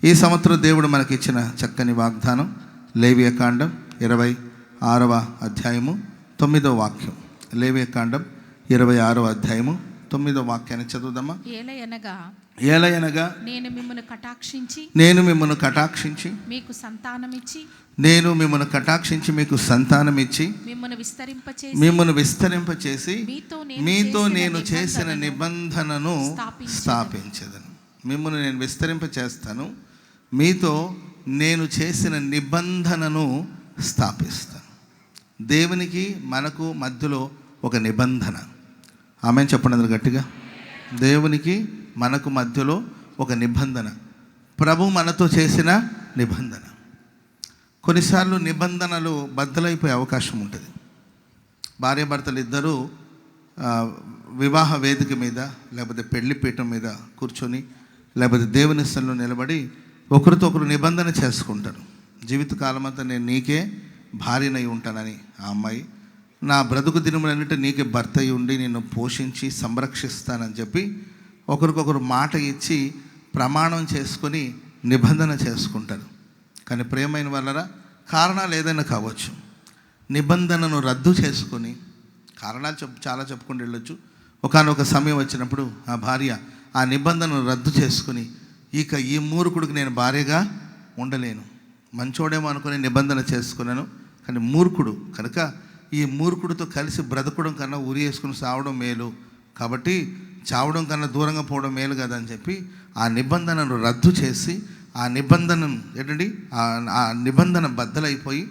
ఈ సంవత్సరం దేవుడు మనకిచ్చిన చక్కని వాగ్దానం లేవియకాండం 26వ అధ్యాయము 9వ వాక్యం. లేవియకాండం 26వ అధ్యాయము 9వ వాక్యాన్ని చదువుదామా. ఏలయనగా నేను మిమ్మల్ని కటాక్షించి మీకు సంతానమిచ్చి మిమ్మల్ని విస్తరింపచేసి మీతో నేను చేసిన నిబంధనను స్థాపించదను. మిమ్మల్ని నేను విస్తరింపచేస్తాను, మీతో నేను చేసిన నిబంధనను స్థాపిస్తాను. దేవునికి మనకు మధ్యలో ఒక నిబంధన. ఆమేన్ చెప్పండి గట్టిగా. దేవునికి మనకు మధ్యలో ఒక నిబంధన, ప్రభు మనతో చేసిన నిబంధన. కొన్నిసార్లు నిబంధనలు బద్దలైపోయే అవకాశం ఉంటుంది. భార్యాభర్తలు ఇద్దరూ వివాహ వేదిక మీద లేకపోతే పెళ్లిపీఠం మీద కూర్చొని లేకపోతే దేవుని స్థలంలో నిలబడి ఒకరితో ఒకరు నిబంధన చేసుకుంటారు. జీవితకాలం అంతా నేను నీకే భార్యనై ఉంటానని ఆ అమ్మాయి, నా బ్రతుకు దినములన్నిటి నీకే భర్త అయి ఉండి నిన్ను పోషించి సంరక్షిస్తానని చెప్పి ఒకరికొకరు మాట ఇచ్చి ప్రమాణం చేసుకొని నిబంధన చేసుకుంటారు. కానీ ప్రేమైన వాళ్ళరా, కారణాలు ఏదైనా కావచ్చు, నిబంధనను రద్దు చేసుకొని కారణాలు చాలా చెప్పుకుంటూ వెళ్ళొచ్చు. ఒకానొక సమయం వచ్చినప్పుడు ఆ భార్య ఆ నిబంధనను రద్దు చేసుకుని, ఇక ఈ మూర్ఖుడికి నేను భార్యగా ఉండలేను, మంచోడేమో అనుకుని నిబంధన చేసుకున్నాను, కానీ మూర్ఖుడు కనుక ఈ మూర్ఖుడితో కలిసి బ్రతకడం కన్నా ఉరి వేసుకుని సావడం మేలు, కాబట్టి చావడం కన్నా దూరంగా పోవడం మేలు కదా అని చెప్పి ఆ నిబంధనను రద్దు చేసి ఆ నిబంధనను ఆ నిబంధన బద్దలైపోయి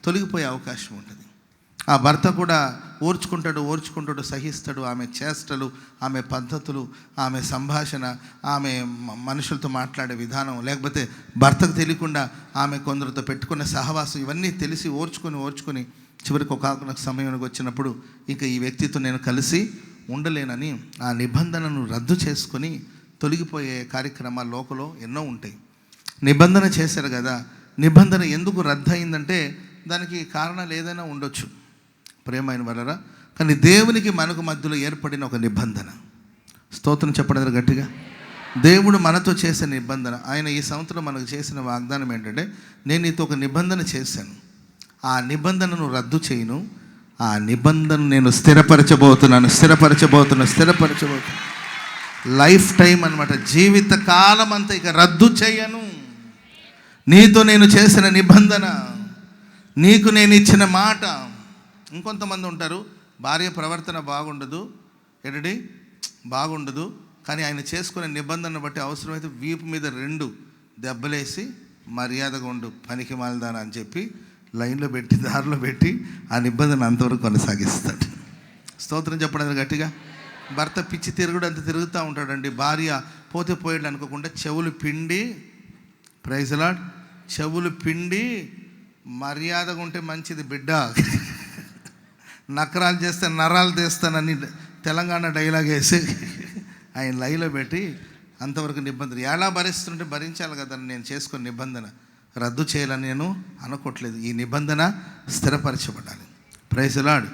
తొలగిపోయే అవకాశం ఉంటుంది. ఆ భర్త కూడా ఓర్చుకుంటాడు, సహిస్తాడు. ఆమె చేష్టలు, ఆమె పద్ధతులు, ఆమె సంభాషణ, ఆమె మనుషులతో మాట్లాడే విధానం, లేకపోతే భర్తకు తెలియకుండా ఆమె కొందరితో పెట్టుకున్న సహవాసం, ఇవన్నీ తెలిసి ఓర్చుకొని చివరికి ఒక సమయానికి వచ్చినప్పుడు ఇంకా ఈ వ్యక్తితో నేను కలిసి ఉండలేనని ఆ నిబంధనను రద్దు చేసుకొని తొలగిపోయే కార్యక్రమాలు లోకంలో ఎన్నో ఉంటాయి. నిబంధన చేశారు కదా, నిబంధన ఎందుకు రద్దు అయిందంటే దానికి కారణాలు ఏదైనా ఉండొచ్చు ప్రేమైన వాళ్ళరా. కానీ దేవునికి మనకు మధ్యలో ఏర్పడిన ఒక నిబంధన, స్తోత్రం చెప్పడం గట్టిగా. దేవుడు మనతో చేసిన నిబంధన, ఆయన ఈ సంవత్సరం మనకు చేసిన వాగ్దానం ఏంటంటే, నేను నీతో ఒక నిబంధన చేశాను, ఆ నిబంధనను రద్దు చేయను, ఆ నిబంధన నేను స్థిరపరచబోతున్నాను. లైఫ్ టైం అన్నమాట, జీవిత కాలం అంతా ఇక రద్దు చేయను. నీతో నేను చేసిన నిబంధన, నీకు నేను ఇచ్చిన మాట. ఇంకొంతమంది ఉంటారు, భార్య ప్రవర్తన బాగుండదు, కానీ ఆయన చేసుకునే నిబంధన బట్టి అవసరమైతే వీపు మీద 2 దెబ్బలేసి మర్యాదగా ఉండు పనికి మాలదానా అని చెప్పి లైన్లో పెట్టి దారిలో పెట్టి ఆ నిబంధన అంతవరకు కొనసాగిస్తాడు. స్తోత్రం చెప్పడం గట్టిగా. భర్త పిచ్చి తిరుగుడు అంత తిరుగుతూ ఉంటాడండి. భార్య పోతే పోయాడు అనుకోకుండా చెవులు పిండి, ప్రైజ్ లార్డ్, చెవులు పిండి మర్యాదగా ఉంటే మంచిది బిడ్డ, నకరాలు చేస్తే నరాలు తీస్తానని తెలంగాణ డైలాగ్ వేసి ఆయన లైన్లో పెట్టి అంతవరకు నిబంధన ఎలా భరిస్తుంటే భరించాలి కదా. నేను చేసుకున్న నిబంధన రద్దు చేయాలని నేను అనుకోవట్లేదు, ఈ నిబంధన స్థిరపరచబడాలి. Praise lord.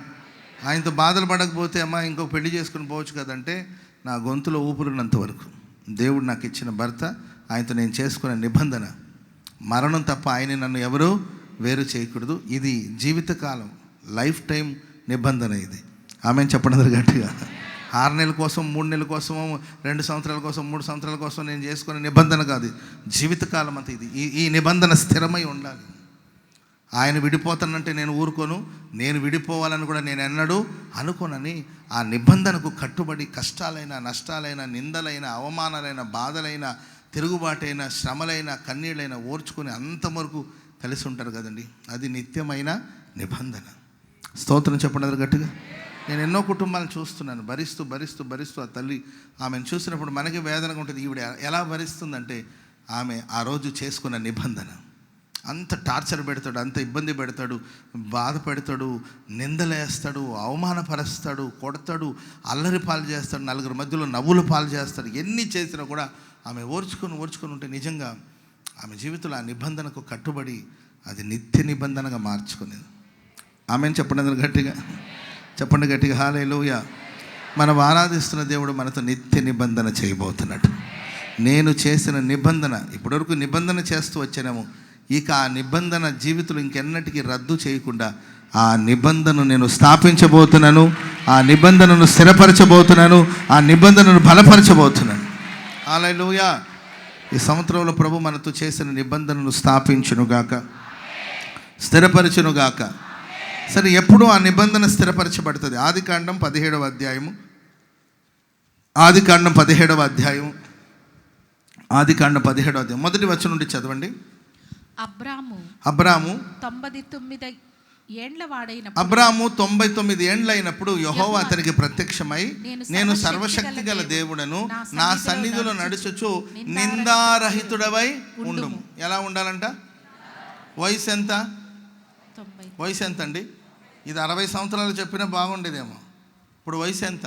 ఆయనతో బాధలు పడకపోతే అమ్మా ఇంకో పెళ్లి చేసుకుని పోవచ్చు కదంటే, నా గొంతులో ఊపిరినంత వరకు దేవుడు నాకు ఇచ్చిన భర్త, ఆయనతో నేను చేసుకునే నిబంధన మరణం తప్ప ఆయన నన్ను ఎవరూ వేరు చేయకూడదు. ఇది జీవితకాలం, లైఫ్ టైం నిబంధన ఇది. ఆమెను చెప్పడం గట్టిగా. 6 నెలల కోసం, 3 నెలల కోసం, 2 సంవత్సరాల కోసం, 3 సంవత్సరాల కోసం నేను చేసుకునే నిబంధన కాదు, జీవితకాలం అంతా ఇది. ఈ నిబంధన స్థిరమై ఉండాలి. ఆయన విడిపోతానంటే నేను ఊరుకోను, నేను విడిపోవాలని కూడా నేను ఎన్నడూ అనుకోనని ఆ నిబంధనకు కట్టుబడి కష్టాలైన, నష్టాలైన, నిందలైన, అవమానాలైన, బాధలైన, తిరుగుబాటైన, శ్రమలైన, కన్నీళ్ళైన ఓర్చుకొని అంతవరకు కలిసి ఉంటారు కదండి. అది నిత్యమైన నిబంధన. స్తోత్రం చెప్పడం గట్టిగా. నేను ఎన్నో కుటుంబాలను చూస్తున్నాను, భరిస్తూ ఆ తల్లి ఆమెను చూసినప్పుడు మనకి వేదనగా ఉంటుంది. ఈవిడ ఎలా భరిస్తుందంటే, ఆమె ఆ రోజు చేసుకున్న నిబంధన. అంత టార్చర్ పెడతాడు, అంత ఇబ్బంది పెడతాడు, బాధ పెడతాడు, నిందలేస్తాడు, అవమానపరుస్తాడు, కొడతాడు, అల్లరి పాలు చేస్తాడు, 4 మధ్యలో నవ్వులు పాలు చేస్తాడు. ఎన్ని చేసినా కూడా ఆమె ఓర్చుకొని ఉంటే నిజంగా ఆమె జీవితంలో ఆ నిబంధనకు కట్టుబడి అది నిత్య నిబంధనగా మార్చుకునేది. ఆమెను చెప్పండి గట్టిగా హల్లెలూయా. మనం ఆరాధిస్తున్న దేవుడు మనతో నిత్య నిబంధన చేయబోతున్నాడు. నేను చేసిన నిబంధన, ఇప్పటివరకు నిబంధన చేస్తూ వచ్చానేమో, ఇక ఆ నిబంధన జీవితంలో ఇంకెన్నటికీ రద్దు చేయకుండా ఆ నిబంధనను నేను స్థాపించబోతున్నాను, ఆ నిబంధనను స్థిరపరచబోతున్నాను, ఆ నిబంధనను బలపరచబోతున్నాను. హల్లెలూయా. ఈ సంవత్సరంలో ప్రభు మనతో చేసిన నిబంధనను స్థాపించునుగాక, స్థిరపరచునుగాక. సరే, ఎప్పుడు ఆ నిబంధన స్థిరపరచబడుతుంది? ఆదికాండం 17వ అధ్యాయము, ఆదికాండం 17వ అధ్యాయం, ఆదికాండం 17వ అధ్యాయం మొదటి వచనం నుండి చదవండి. అబ్రాము 99 ఏండ్లైనప్పుడు యెహోవా అతనికి ప్రత్యక్షమై, నేను సర్వశక్తి గల దేవుడను, నా సన్నిధిలో నడుచుచు నిందారహితుడవై ఉండుము. ఎలా ఉండాలంట? వయసు ఎంత? వయసు ఎంత అండి? ఇది 60 సంవత్సరాలు చెప్పినా బాగుండేదేమో. ఇప్పుడు వయసు ఎంత?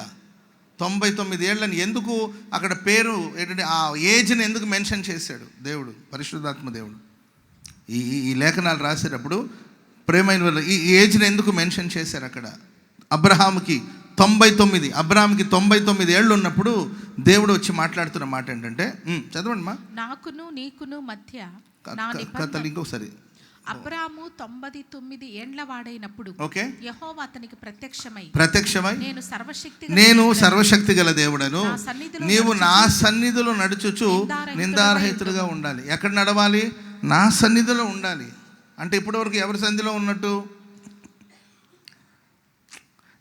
99 ఏళ్ళని. ఎందుకు అక్కడ పేరు ఏంటంటే ఆ ఏజ్ని ఎందుకు మెన్షన్ చేశాడు దేవుడు, పరిశుద్ధాత్మ దేవుడు? ఈ లేఖనాలు రాసేటప్పుడు ప్రేమైన వాళ్ళు ఈ ఏజ్ని ఎందుకు మెన్షన్ చేశారు అక్కడ? అబ్రహాముకి 99, అబ్రహాముకి 99 ఏళ్ళు ఉన్నప్పుడు దేవుడు వచ్చి మాట్లాడుతున్న మాట ఏంటంటే, చదవండి మా. నాకును నీకును మధ్య కథలు ఇంకోసారి. అబ్రాము 99 ఏండ్ల వాడైనప్పుడు యెహోవా అతనికి ప్రత్యక్షమై నేను సర్వశక్తి గల దేవుడను, నీవు నా సన్నిధిలో నడుచుచు నిందారహితుడుగా ఉండాలి. ఎక్కడ నడవాలి? నా సన్నిధిలో ఉండాలి. అంటే ఇప్పటివరకు ఎవరి సన్నిధిలో ఉన్నట్టు?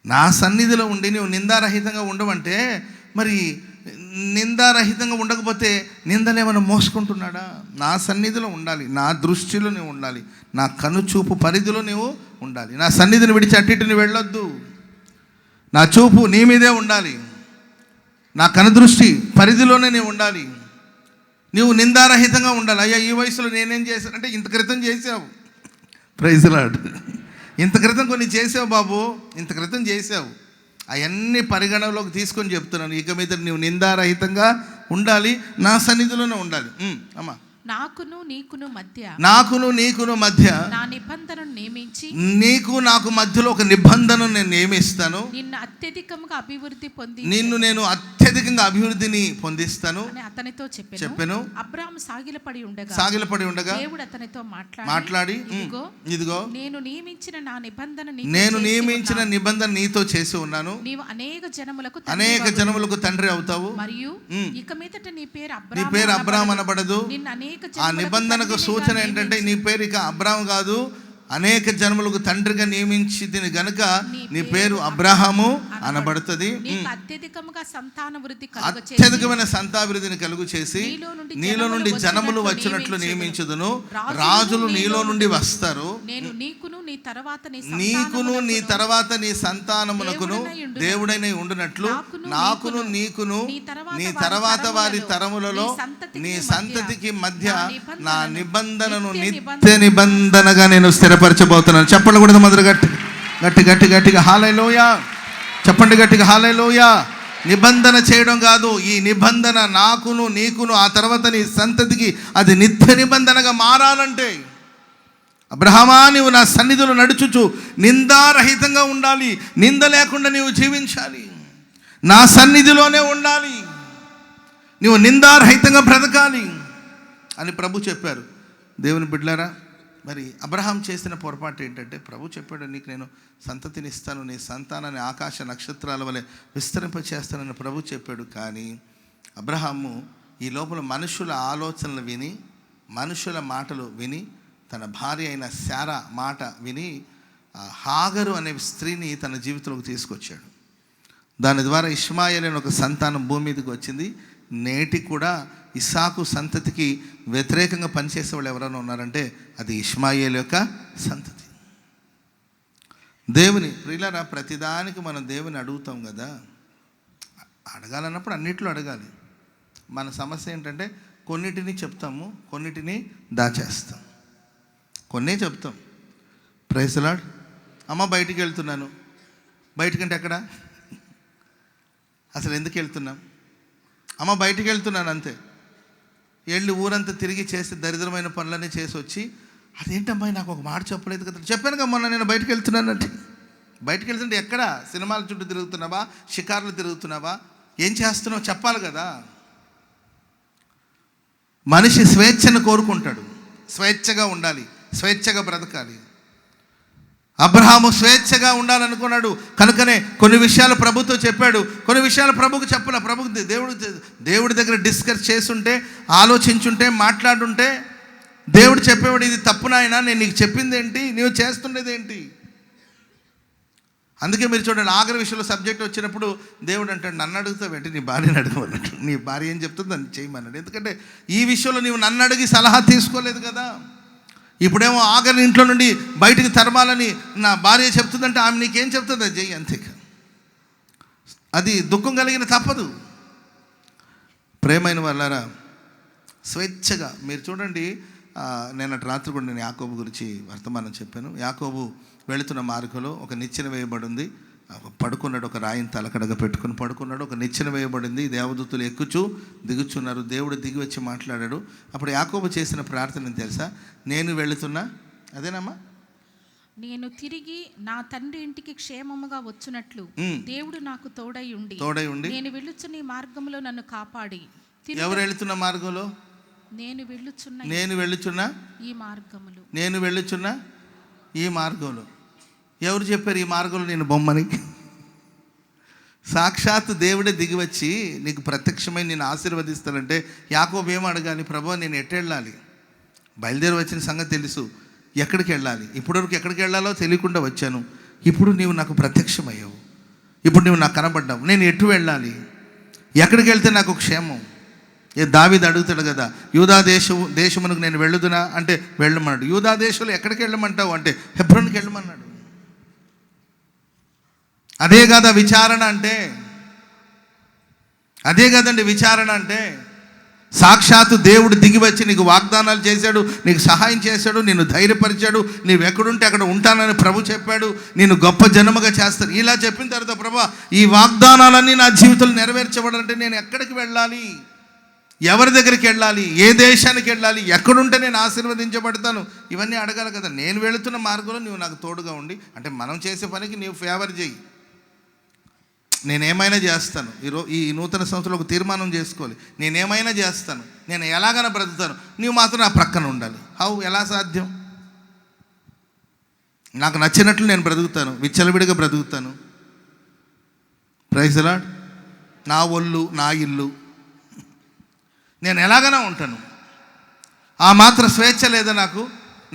నా సన్నిధిలో ఉండి నువ్వు నిందారహితంగా ఉండవంటే, మరి నిందారహితంగా ఉండకపోతే నిందలేమైనా మోసుకుంటున్నాడా? నా సన్నిధిలో ఉండాలి, నా దృష్టిలో నువ్వు ఉండాలి, నా కనుచూపు పరిధిలో నువ్వు ఉండాలి. నా సన్నిధిని విడిచి అట్టిని వెళ్ళొద్దు. నా చూపు నీ మీదే ఉండాలి, నా కనుదృష్టి పరిధిలోనే నీవు ఉండాలి. నువ్వు నిందారహితంగా ఉండాలి. అయ్యా, ఈ వయసులో నేనేం చేశానంటే, ఇంత క్రితం చేసావు, ప్రైజ్ లార్డ్, ఇంత క్రితం కొన్ని చేసావు బాబు, ఇంత క్రితం చేసావు, అవన్నీ పరిగణలోకి తీసుకొని చెప్తున్నాను. ఇక మీద నువ్వు నిందారహితంగా ఉండాలి, నా సన్నిధిలోనే ఉండాలి. అమ్మా, నాకును నీకును మధ్య నా నిబంధనను నియమించి, నీకు నాకు మధ్యలో ఒక నిబంధనను నేను నియమిస్తాను. నిన్ను నేను అత్యధికంగా అభివృద్ధిని పొందిస్తాను అని అతనితో చెప్పాను. అబ్రాము సాగిలపడి ఉండగా దేవుడు అతనితో మాట్లాడి, ఇదిగో నేను నియమించిన నిబంధన నీతో చేసి ఉన్నాను. నీవు అనేక జనములకు తండ్రి అవుతావు. మరియు ఇక మీదట నీ పేరు అబ్రాము అనబడదు. ఆ నిబంధనకు సూచన ఏంటంటే, నీ పేరు ఇక అబ్రాము కాదు, అనేక జన్మలకు తండ్రిగా నియమించింది గనుక నీ పేరు అబ్రహాము అనబడుతుంది. అత్యధికమైన సంతాభివృద్ధిని కలుగు చేసి నీలో నుండి జనములు వచ్చినట్లు నియమించుదును. రాజులు నీలో నుండి వస్తారు. నీకును నీ తర్వాత నీ సంతానమునకును దేవుడైన ఉండునట్లు నాకును నీకును నీ తర్వాత వారి తరములలో నీ సంతతికి మధ్య నా నిబంధనను నిత్య నిబంధనగా నేను స్థిరపరచబోతున్నాను. చెప్పండి కూడా మొదలు గట్టిగా హల్లెలూయా చెప్పండి, గట్టిగా హల్లెలూయా. నిబంధన చేయడం కాదు, ఈ నిబంధన నాకును నీకును ఆ తర్వాత నీ సంతతికి అది నిత్య నిబంధనగా మారాలంటే, అబ్రహామా నీవు నా సన్నిధిలో నడుచుచు నిందారహితంగా ఉండాలి, నింద లేకుండా నీవు జీవించాలి, నా సన్నిధిలోనే ఉండాలి, నీవు నిందారహితంగా బ్రతకాలి అని ప్రభు చెప్పారు. దేవుని బిడ్డలారా, మరి అబ్రహాం చేసిన పొరపాటు ఏంటంటే, ప్రభు చెప్పాడు, నీకు నేను సంతతిని ఇస్తాను, నీ సంతానాన్ని ఆకాశ నక్షత్రాల వలె విస్తరింపచేస్తానని ప్రభు చెప్పాడు. కానీ అబ్రహాము ఈ లోపల మనుషుల ఆలోచనలు విని, మనుషుల మాటలు విని, తన భార్య అయిన శారా మాట విని హాగరు అనే స్త్రీని తన జీవితంలోకి తీసుకొచ్చాడు. దాని ద్వారా ఇష్మాయేలు అనే ఒక సంతానం భూమి మీదకి వచ్చింది. నేటికి కూడా ఇస్సాకు సంతతికి వ్యతిరేకంగా పనిచేసే వాళ్ళు ఎవరైనా ఉన్నారంటే అది ఇష్మాయేలు యొక్క సంతతి. దేవుని ప్రియులారా, ప్రతిదానికి మనం దేవుని అడుగుతాం కదా. అడగాలన్నప్పుడు అన్నిట్లో అడగాలి. మన సమస్య ఏంటంటే కొన్నిటిని చెప్తాము, కొన్నిటిని దాచేస్తాం. కొన్నే చెప్తాం, ప్రైజ్ లార్డ్, అమ్మ బయటికి వెళ్తున్నాను, బయటికంటే ఎక్కడ, అసలు ఎందుకు వెళ్తున్నాం, అమ్మ బయటికి వెళ్తున్నాను అంతే. వెళ్ళి ఊరంతా తిరిగి చేసి దరిద్రమైన పనులన్నీ చేసి వచ్చి, అదేంటమ్మాయి నాకు ఒక మాట చెప్పలేదు కదా, చెప్పాను కదా మొన్న నేను బయటకు వెళ్తున్నానంటే. బయటకు వెళ్తుంటే ఎక్కడ, సినిమాల చుట్టూ తిరుగుతున్నావా, షికార్లు తిరుగుతున్నావా, ఏం చేస్తున్నావు చెప్పాలి కదా. మనిషి స్వేచ్ఛను కోరుకుంటాడు. స్వేచ్ఛగా ఉండాలి, స్వేచ్ఛగా బ్రతకాలి. అబ్రహాము స్వేచ్ఛగా ఉండాలనుకున్నాడు. కనుకనే కొన్ని విషయాలు ప్రభుతో చెప్పాడు, కొన్ని విషయాలు ప్రభుకు చెప్పలే. ప్రభుకు దేవుడి దగ్గర డిస్కస్ చేసుంటే, ఆలోచించుంటే, మాట్లాడుంటే దేవుడు చెప్పేవాడు, ఇది తప్పు నాయనా, నేను నీకు చెప్పింది ఏంటి, నీవు చేస్తుండేది ఏంటి. అందుకే మీరు చూడండి, ఆఖరి విషయంలో సబ్జెక్ట్ వచ్చినప్పుడు దేవుడు అంటాడు, నన్ను అడుగుతావేంటి, నీ భార్యను అడగమన్నట్టు. నీ భార్య ఏం చెప్తుందో దాన్ని చేయమన్నాడు. ఎందుకంటే ఈ విషయంలో నీవు నన్ను అడిగి సలహా తీసుకోలేదు కదా. ఇప్పుడేమో ఆఖరి ఇంట్లో నుండి బయటికి తరమాలని నా భార్య చెప్తుందంటే ఆమె నీకేం చెప్తుంది అది చెయ్యి, అంతే. అది దుఃఖం కలిగిన తప్పదు. ప్రేమైన వాళ్ళారా, స్వేచ్ఛగా మీరు చూడండి. నిన్నటి రాత్రి కూడా నేను యాకోబు గురించి వర్తమానం చెప్పాను. యాకోబు వెళుతున్న మార్గంలో ఒక నిచ్చెన వేయబడి ఉంది. పడుకున్నాడు, ఒక రాయిని తలకడగా పెట్టుకుని పడుకున్నాడు. ఒక నిచ్చెన వేయబడింది, దేవదూతలు ఎక్కుచూ దిగుచున్నారు. దేవుడు దిగి వచ్చి మాట్లాడాడు. అప్పుడు యాకోబు చేసిన ప్రార్థన తెలుసా? నేను వెళుతున్నా, అదేనమ్మా, నేను తిరిగి నా తండ్రి ఇంటికి క్షేమముగా వచ్చునట్లు దేవుడు నాకు తోడై ఉండి నేను వెళ్ళుచున్న ఈ మార్గంలో నన్ను కాపాడి. ఎవరు వెళుతున్న మార్గంలో? నేను వెళ్ళుచున్న ఈ మార్గములో, నేను వెళ్ళుచున్న ఈ మార్గంలో. ఎవరు చెప్పారు ఈ మార్గంలో నేను బొమ్మని? సాక్షాత్తు దేవుడే దిగి వచ్చి నీకు ప్రత్యక్షమై నేను ఆశీర్వదిస్తానంటే యాకోబు ఏం అడగాలి? ప్రభువా, నేను ఎటు వెళ్ళాలి? బయలుదేరి వచ్చిన సంగతి తెలుసు, ఎక్కడికి వెళ్ళాలి? ఇప్పటివరకు ఎక్కడికి వెళ్ళాలో తెలియకుండా వచ్చాను. ఇప్పుడు నీవు నాకు ప్రత్యక్షమయ్యావు, ఇప్పుడు నీవు నాకు కనబడ్డావు. నేను ఎటు వెళ్ళాలి? ఎక్కడికి వెళ్తే నాకు క్షేమం? దావీదు అడుగుతాడు కదా, యూదా దేశమునకు నేను వెళ్ళుదునా అంటే వెళ్ళమన్నాడు. యూదా దేశంలో ఎక్కడికి వెళ్ళమంటావు అంటే హెబ్రోన్కి వెళ్ళమన్నాడు. అదే కదా విచారణ అంటే, అదే కదండి విచారణ అంటే. సాక్షాత్తు దేవుడు దిగి వచ్చి నీకు వాగ్దానాలు చేశాడు, నీకు సహాయం చేశాడు, నిన్ను ధైర్యపరిచాడు. నీవు ఎక్కడుంటే అక్కడ ఉంటానని ప్రభు చెప్పాడు, నేను గొప్ప జన్మగా చేస్తాను. ఇలా చెప్పిన తర్వాత ప్రభు, ఈ వాగ్దానాలన్నీ నా జీవితంలో నెరవేర్చబడాలంటే నేను ఎక్కడికి వెళ్ళాలి, ఎవరి దగ్గరికి వెళ్ళాలి, ఏ దేశానికి వెళ్ళాలి, ఎక్కడుంటే నేను ఆశీర్వదించబడతాను, ఇవన్నీ అడగాలి కదా. నేను వెళుతున్న మార్గంలో నువ్వు నాకు తోడుగా ఉండి, అంటే మనం చేసే పనికి నీవు ఫేవర్ చేయి, నేనేమైనా చేస్తాను. ఈ నూతన సంవత్సరంలో ఒక తీర్మానం చేసుకోవాలి, నేనేమైనా చేస్తాను, నేను ఎలాగైనా బ్రతుకుతాను, నీవు మాత్రం నా ప్రక్కన ఉండాలి. హౌ, ఎలా సాధ్యం? నాకు నచ్చినట్లు నేను బ్రతుకుతాను, విచ్చలవిడిగా బ్రతుకుతాను. Praise the lord. నా ఒళ్ళు, నా ఇల్లు, నేను ఎలాగైనా ఉంటాను. ఆ మాత్రం స్వేచ్ఛ లేదా నాకు?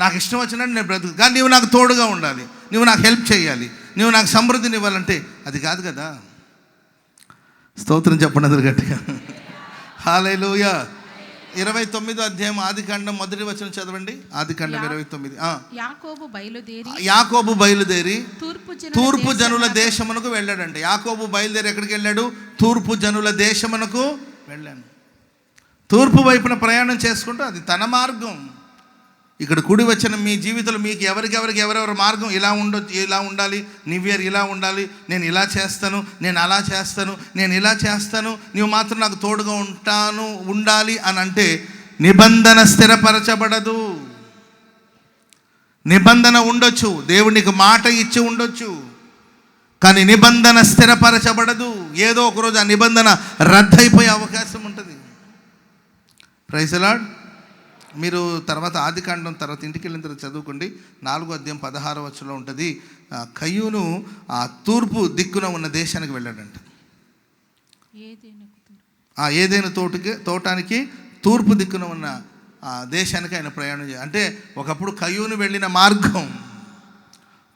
నాకు ఇష్టం వచ్చినట్టు నేను బ్రతుకు, కానీ నీవు నాకు తోడుగా ఉండాలి, నువ్వు నాకు హెల్ప్ చేయాలి, నువ్వు నాకు సమృద్ధిని ఇవ్వాలంటే అది కాదు కదా. స్తోత్రం చెప్పండి అందరు గట్టిగా. హల్లెలూయా. 29వ అధ్యాయం ఆదికాండం 1వ వచనం చదవండి. ఆదికాండం 29. యాకోబు బయలుదేరి తూర్పు జనుల దేశమునకు వెళ్ళాడంటే. యాకోబు బయలుదేరి ఎక్కడికి వెళ్ళాడు? తూర్పు జనుల దేశమునకు వెళ్ళాను. తూర్పు వైపున ప్రయాణం చేసుకుంటూ, అది తన మార్గం. ఇక్కడ కూడి వచ్చిన మీ జీవితంలో మీకు ఎవరెవరి మార్గం ఇలా ఉండొచ్చు, ఇలా ఉండాలి, న్యూ ఇయర్ ఇలా ఉండాలి, నేను ఇలా చేస్తాను, నేను అలా చేస్తాను, నేను ఇలా చేస్తాను, నీవు మాత్రం నాకు తోడుగా ఉండాలి అని అంటే నిబంధన స్థిరపరచబడదు. నిబంధన ఉండొచ్చు, దేవునికి మాట ఇచ్చి ఉండొచ్చు, కానీ నిబంధన స్థిరపరచబడదు. ఏదో ఒకరోజు ఆ నిబంధన రద్దయిపోయే అవకాశం ఉంటుంది. Praise the Lord. మీరు తర్వాత ఆదికాండం తర్వాత ఇంటికి వెళ్ళిన తర్వాత చదువుకోండి. 4వ అధ్యాయం 16వ వచనంలో ఉంటుంది. కయ్యూను ఆ తూర్పు దిక్కున ఉన్న దేశానికి వెళ్ళాడంట. ఏదైనా తోటానికి తూర్పు దిక్కున ఉన్న ఆ దేశానికి ఆయన ప్రయాణం అంటే ఒకప్పుడు కయ్యూను వెళ్ళిన మార్గం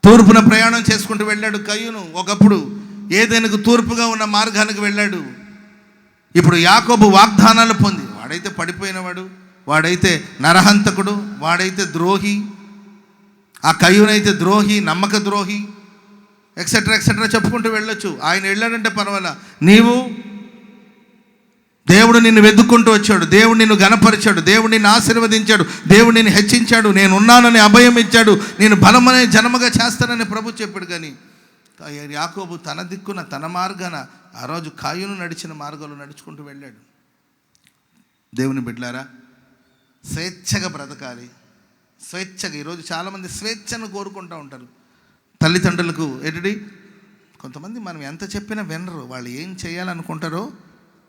తూర్పున ప్రయాణం చేసుకుంటూ వెళ్ళాడు కయ్యూను. ఒకప్పుడు ఏదైనాకు తూర్పుగా ఉన్న మార్గానికి వెళ్ళాడు. ఇప్పుడు యాకోబు వాగ్దానాలు పొంది, వాడైతే పడిపోయినవాడు, వాడైతే నరహంతకుడు, వాడైతే ద్రోహి, ఆ కయ్యూనైతే ద్రోహి, నమ్మక ద్రోహి, ఎక్సెట్రా ఎక్సెట్రా చెప్పుకుంటూ వెళ్ళొచ్చు. ఆయన వెళ్ళాడంటే పర్వాలా. నీవు దేవుడు నిన్ను వెతుక్కుంటూ వచ్చాడు, దేవుడు నిన్ను గణపరిచాడు, దేవుడు నిన్ను ఆశీర్వదించాడు, దేవుడు నిన్ను హెచ్చించాడు, నేనున్నానని అభయం ఇచ్చాడు, నేను బలమనే జన్మగా చేస్తానని ప్రభు చెప్పాడు. కానీ యాకోబు తన దిక్కున తన మార్గాన ఆ రోజు కయ్యూను నడిచిన మార్గంలో నడుచుకుంటూ వెళ్ళాడు. దేవుని బిడ్డలారా, స్వేచ్ఛగా బ్రతకాలి, స్వేచ్ఛగా. ఈరోజు చాలామంది స్వేచ్ఛను కోరుకుంటూ ఉంటారు. తల్లిదండ్రులకు ఏంటి, కొంతమంది మనం ఎంత చెప్పినా వినరు, వాళ్ళు ఏం చేయాలనుకుంటారో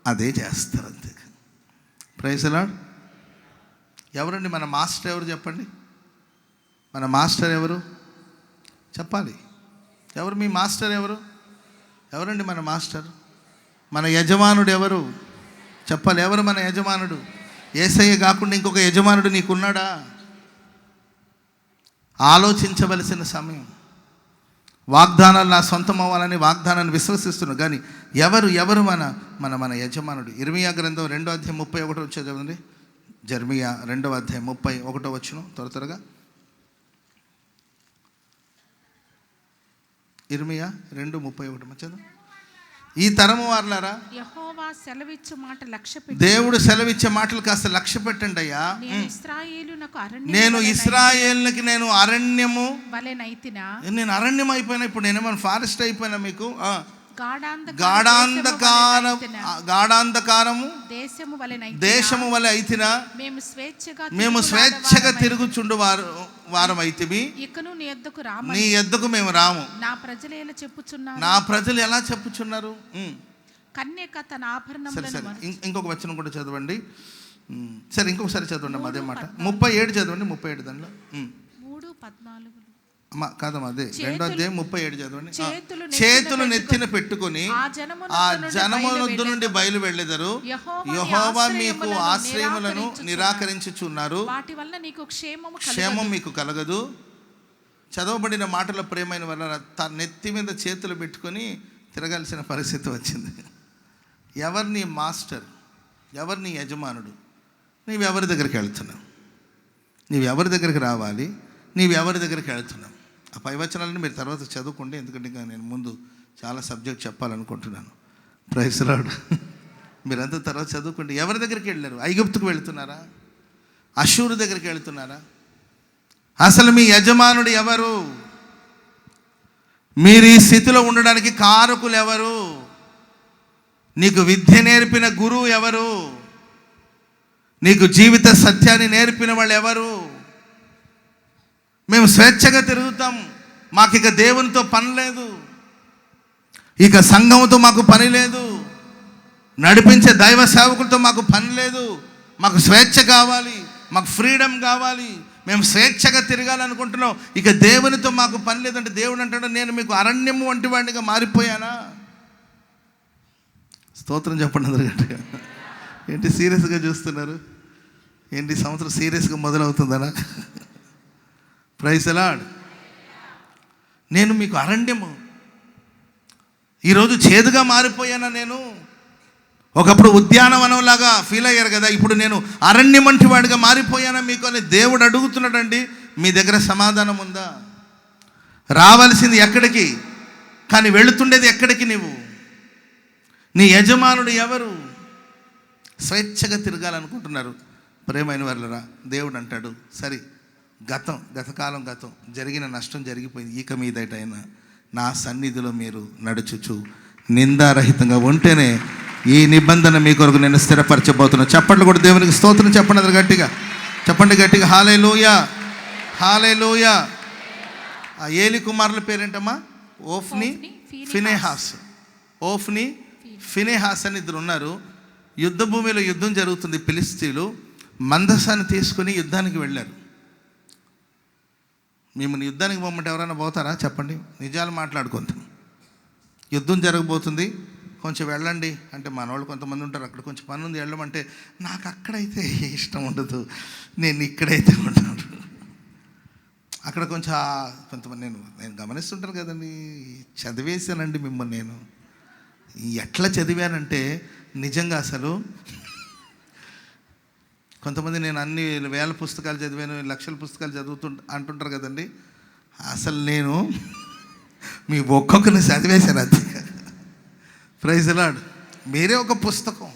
అదే చేస్తారు, అంతే. Praise the Lord. ఎవరండి మన మాస్టర్ ఎవరు చెప్పండి? మన మాస్టర్ ఎవరు చెప్పాలి? ఎవరు మీ మాస్టర్? ఎవరండి మన మాస్టర్? మన యజమానుడు ఎవరు చెప్పాలి? ఎవరు మన యజమానుడు? యేసయ్య కాకుండా ఇంకొక యజమానుడు నీకున్నాడా? ఆలోచించవలసిన సమయం. వాగ్దానాలు నా సొంతం అవ్వాలని వాగ్దానాన్ని విశ్వసిస్తున్నాను, కానీ ఎవరు మన యజమానుడు? ఇర్మియా గ్రంథం 2వ అధ్యాయం 31 వచ్చేది చదవండి. జెర్మియా 2వ అధ్యాయం 31 వచ్చును. త్వరగా ఇర్మియా 2:31 మచ్చదు. ఈ తరము వారలారా, యెహోవా సెలవిచ్చు మాట లక్ష్యపెట్టి, దేవుడు సెలవిచ్చే మాటలు కాస్త లక్ష్య పెట్టండి అయ్యా. నేను ఇశ్రాయేలుకి నేను అరణ్యము వలెనైతినా, నేను అరణ్యం అయిపోయినా, ఇప్పుడు నేనేమన్నా ఫారెస్ట్ అయిపోయినా మీకు? గాఢాంధకారము దేశము వలె అయితినా, మేము స్వేచ్ఛగా తిరుగుచుండు వారం అయితిమి, నీ యొద్దకు మేము రాము. నా ప్రజలు ఎలా చెప్పుచున్నారు? కన్యక తన ఆభరణములను. ఇంకొక వచనం కూడా చదవండి. సరే, ఇంకొకసారి చదవండి అదే మాట. 37 చదవండి. 37 దానిలో 3:14 కాదమ్మా, అదే 2వ అధ్యాయం 37 చదవండి. చేతులు నెత్తిన పెట్టుకుని ఆ జనమునొద్దు నుండి బయలు వెళ్ళెదరు. యెహోవా మీకు ఆశ్రయములను నిరాకరించుచున్నారు, క్షేమం మీకు కలగదు. చదవబడిన మాటల ప్రేమైన వల్ల తన నెత్తి మీద చేతులు పెట్టుకొని తిరగాల్సిన పరిస్థితి వచ్చింది. ఎవరు నీ మాస్టర్? ఎవరు నీ యజమానుడు? నీవెవరి దగ్గరికి వెళ్తున్నావు? నీవెవరి దగ్గరికి రావాలి? నీవెవరి దగ్గరికి వెళ్తున్నావు? ఆ పై వచనాలను మీరు తర్వాత చదువుకోండి, ఎందుకంటే ఇంకా నేను ముందు చాలా సబ్జెక్ట్ చెప్పాలనుకుంటున్నాను. Praise Lord. మీరంతా తర్వాత చదువుకోండి. ఎవరి దగ్గరికి వెళ్ళారు? ఐగుప్తుకు వెళుతున్నారా? అషూరు దగ్గరికి వెళుతున్నారా? అసలు మీ యజమానుడు ఎవరు? మీరు ఈ స్థితిలో ఉండడానికి కారకులు ఎవరు? నీకు విద్య నేర్పిన గురువు ఎవరు? నీకు జీవిత సత్యాన్ని నేర్పిన వాళ్ళు ఎవరు? మేము స్వేచ్ఛగా తిరుగుతాం, మాకు ఇక దేవునితో పని లేదు, ఇక సంఘంతో మాకు పని లేదు, నడిపించే దైవ సేవకులతో మాకు పని లేదు, మాకు స్వేచ్ఛ కావాలి, మాకు ఫ్రీడమ్ కావాలి, మేము స్వేచ్ఛగా తిరగాలనుకుంటున్నాం, ఇక దేవునితో మాకు పని లేదంటే దేవుడు అంటాడు, నేను మీకు అరణ్యము వంటి వాడిగా మారిపోయానా? స్తోత్రం చెప్పండి అందరూ గట్టిగా. ఏంటి సీరియస్గా చూస్తున్నారు? ఏంటి సంవత్సరం సీరియస్గా మొదలవుతుందనా? Praise lord. నేను మీకు అరణ్యము, ఈరోజు చేదుగా మారిపోయానా? నేను ఒకప్పుడు ఉద్యానవనంలాగా ఫీల్ అయ్యారు కదా, ఇప్పుడు నేను అరణ్యం వంటి వాడిగా మారిపోయానా మీకు అని దేవుడు అడుగుతున్నాడండి. మీ దగ్గర సమాధానం ఉందా? రావాల్సింది ఎక్కడికి, కానీ వెళుతుండేది ఎక్కడికి? నీ యజమానుడు ఎవరు? స్వేచ్ఛగా తిరగాలనుకుంటున్నారు. ప్రేమైన వాళ్ళరా, దేవుడు అంటాడు, సరే గతకాలం జరిగిన నష్టం జరిగిపోయింది, ఇక మీదటైనా నా సన్నిధిలో మీరు నడుచుచు నిందారహితంగా ఉంటేనే ఈ నిబంధన మీ కొరకు నేను స్థిరపరచబోతున్నాను. చెప్పండి కూడా దేవునికి స్తోత్రం చెప్పండి, అది గట్టిగా చెప్పండి, గట్టిగా హల్లెలూయా, హల్లెలూయా. ఆ ఏలి కుమారుల పేరేంటమ్మా? ఓఫ్ని, ఫినెహాస్. ఓఫ్ని, ఫినెహాస్ అని ఇద్దరు ఉన్నారు. యుద్ధ భూమిలో యుద్ధం జరుగుతుంది. ఫిలిష్తీయులు మందసాన్ని తీసుకుని యుద్ధానికి వెళ్ళారు. మిమ్మల్ని యుద్ధానికి పోమంటే ఎవరైనా పోతారా? చెప్పండి, నిజాలు మాట్లాడుకుంటాం. యుద్ధం జరగబోతుంది, కొంచెం వెళ్ళండి అంటే మనవాళ్ళు కొంతమంది ఉంటారు, అక్కడ కొంచెం పని ఉంది వెళ్ళమంటే, నాకు అక్కడైతే ఇష్టం ఉండదు, నేను ఇక్కడైతే ఉంటాను. అక్కడ కొంచెం కొంతమంది నేను గమనిస్తుంటాను కదండి, చదివేశానండి మిమ్మల్ని. నేను ఎట్లా చదివానంటే నిజంగా అసలు కొంతమంది నేను అన్ని వేల పుస్తకాలు చదివాను, లక్షల పుస్తకాలు అంటుంటారు కదండి. అసలు నేను మీ ఒక్కొక్కరిని చదివేశాను అంతే. Praise Lord. మీరే ఒక పుస్తకం,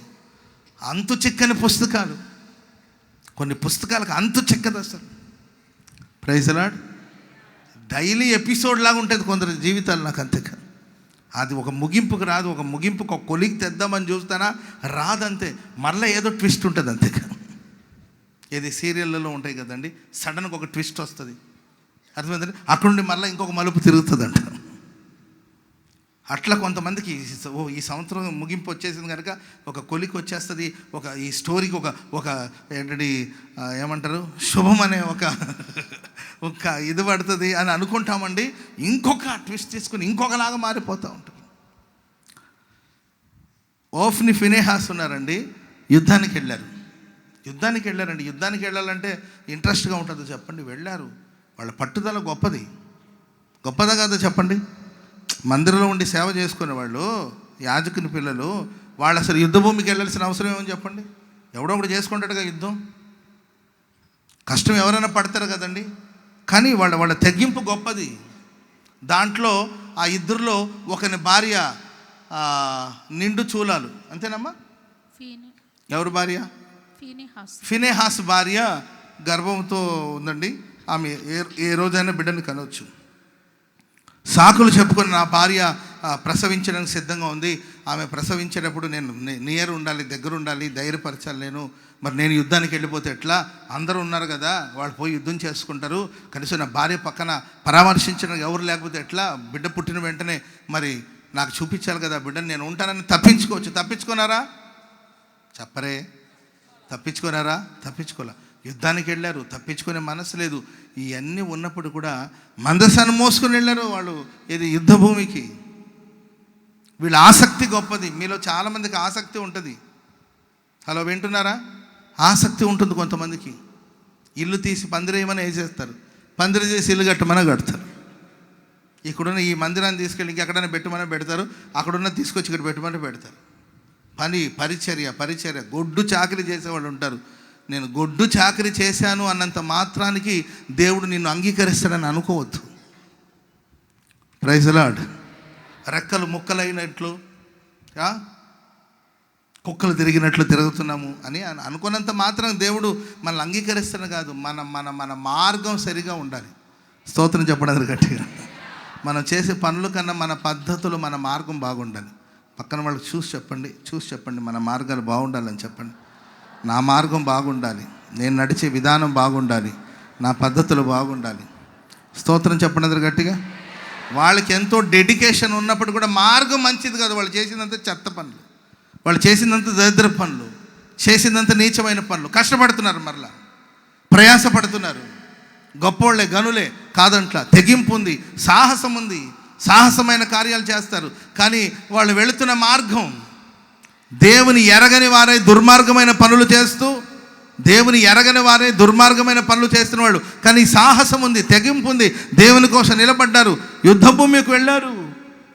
అంతు చిక్కని పుస్తకాలు, కొన్ని పుస్తకాలకు అంతు చిక్కదు అసలు. Praise lord. డైలీ ఎపిసోడ్ లాగా ఉంటుంది కొందరు జీవితాలు, నాకు అంతే. అది ఒక ముగింపుకు రాదు, ఒక ముగింపుకు ఒక కొలికి తెద్దామని చూస్తానా రాదంతే, మళ్ళీ ఏదో ట్విస్ట్ ఉంటుంది అంతే. ఏది సీరియళ్ళలో ఉంటాయి కదండి, సడన్గా ఒక ట్విస్ట్ వస్తుంది, అర్థమైందండి, అక్కడ నుండి మళ్ళీ ఇంకొక మలుపు తిరుగుతుందంట. అట్లా కొంతమందికి ఈ సంవత్సరం ముగింపు వచ్చేసింది కనుక ఒక కొలికి వచ్చేస్తుంది, ఒక ఈ స్టోరీకి ఒక ఏంటంటే ఏమంటారు శుభం అనే ఒక ఇది పడుతుంది అని అనుకుంటామండి. ఇంకొక ట్విస్ట్ తీసుకుని ఇంకొకలాగా మారిపోతూ ఉంటాం. ఓఫ్ని ఫినేహాస్ ఉన్నారండి, యుద్ధానికి వెళ్ళారండి. యుద్ధానికి వెళ్ళాలంటే ఇంట్రెస్ట్గా ఉంటుందో చెప్పండి? వెళ్ళారు. వాళ్ళ పట్టుదల గొప్పదా కాదో చెప్పండి? మందిరంలో ఉండి సేవ చేసుకునే వాళ్ళు, యాజకుని పిల్లలు, వాళ్ళు అసలు యుద్ధ భూమికి వెళ్ళాల్సిన అవసరం ఏమని చెప్పండి? ఎవడో ఒకటి చేసుకుంటాడుగా యుద్ధం. కష్టం ఎవరైనా పడతారు కదండి. కానీ వాళ్ళ తెగింపు గొప్పది. దాంట్లో ఆ ఇద్దరిలో ఒకని భార్య నిండు చూలాలు, అంతేనమ్మా? ఎవరు భార్య? ఫినేహాస్ భార్య గర్భంతో ఉందండి. ఆమె ఏ రోజైనా బిడ్డను కనవచ్చు. సాకులు చెప్పుకొని నా భార్య ప్రసవించడానికి సిద్ధంగా ఉంది, ఆమె ప్రసవించేటప్పుడు నేను నియర్ ఉండాలి, దగ్గర ఉండాలి, ధైర్యపరచాలి. మరి నేను యుద్ధానికి వెళ్ళిపోతే ఎట్లా? అందరూ ఉన్నారు కదా, వాళ్ళు పోయి యుద్ధం చేసుకుంటారు, కనీసం నా భార్య పక్కన పరామర్శించడానికి ఎవరు లేకపోతే ఎట్లా? బిడ్డ పుట్టిన వెంటనే మరి నాకు చూపించాలి కదా బిడ్డను, నేను ఉంటానని తప్పించుకున్నారా? చెప్పరే, తప్పించుకోలే. యుద్ధానికి వెళ్ళారు, తప్పించుకునే మనసు లేదు. ఇవన్నీ ఉన్నప్పుడు కూడా మందసాన్ని మోసుకొని వెళ్ళారు వాళ్ళు ఇది యుద్ధ భూమికి. వీళ్ళ ఆసక్తి గొప్పది. మీలో చాలామందికి ఆసక్తి ఉంటుంది. హలో, వింటున్నారా? ఆసక్తి ఉంటుంది కొంతమందికి. ఇల్లు తీసి పందిరేయమని వేసేస్తారు, పందిరి చేసి ఇల్లు కడతారు. ఇక్కడున్న ఈ మందిరాన్ని తీసుకెళ్ళి ఇంకెక్కడైనా పెట్టమని పెడతారు, అక్కడున్న తీసుకొచ్చి ఇక్కడ పెట్టమని పెడతారు. పరిచర్య గొడ్డు చాకరీ చేసేవాళ్ళు ఉంటారు. నేను గొడ్డు చాకరీ చేశాను అన్నంత మాత్రానికి దేవుడు నిన్ను అంగీకరిస్తాడని అనుకోవద్దు. Praise the Lord. రెక్కలు ముక్కలైనట్లు, కుక్కలు తిరిగినట్లు తిరుగుతున్నాము అని అనుకున్నంత మాత్రం దేవుడు మనల్ని అంగీకరిస్తాడు కాదు. మన మార్గం సరిగా ఉండాలి. స్తోత్రం చెప్పడం గట్టిగా. మనం చేసే పనుల కన్నా మన పద్ధతులు, మన మార్గం బాగుండాలి. పక్కన వాళ్ళకి చూసి చెప్పండి మన మార్గాలు బాగుండాలని చెప్పండి. నా మార్గం బాగుండాలి, నేను నడిచే విధానం బాగుండాలి, నా పద్ధతులు బాగుండాలి. స్తోత్రం చెప్పండి గట్టిగా. వాళ్ళకి ఎంతో డెడికేషన్ ఉన్నప్పుడు కూడా మార్గం మంచిది కాదు. వాళ్ళు చేసిందంత చెత్త పనులు, వాళ్ళు చేసిందంత దరిద్ర పనులు, చేసిందంత నీచమైన పనులు. కష్టపడుతున్నారు, మరలా ప్రయాసపడుతున్నారు. గొప్పోళ్ళే, గనులే కాదంట్లా. తెగింపు ఉంది, సాహసం ఉంది, సాహసమైన కార్యాలు చేస్తారు. కానీ వాళ్ళు వెళుతున్న మార్గం దేవుని ఎరగని వారే దుర్మార్గమైన పనులు చేస్తూ, దుర్మార్గమైన పనులు చేస్తున్న వాళ్ళు. కానీ సాహసం ఉంది, తెగింపు ఉంది, దేవుని కోసం నిలబడ్డారు, యుద్ధ భూమికి వెళ్ళారు.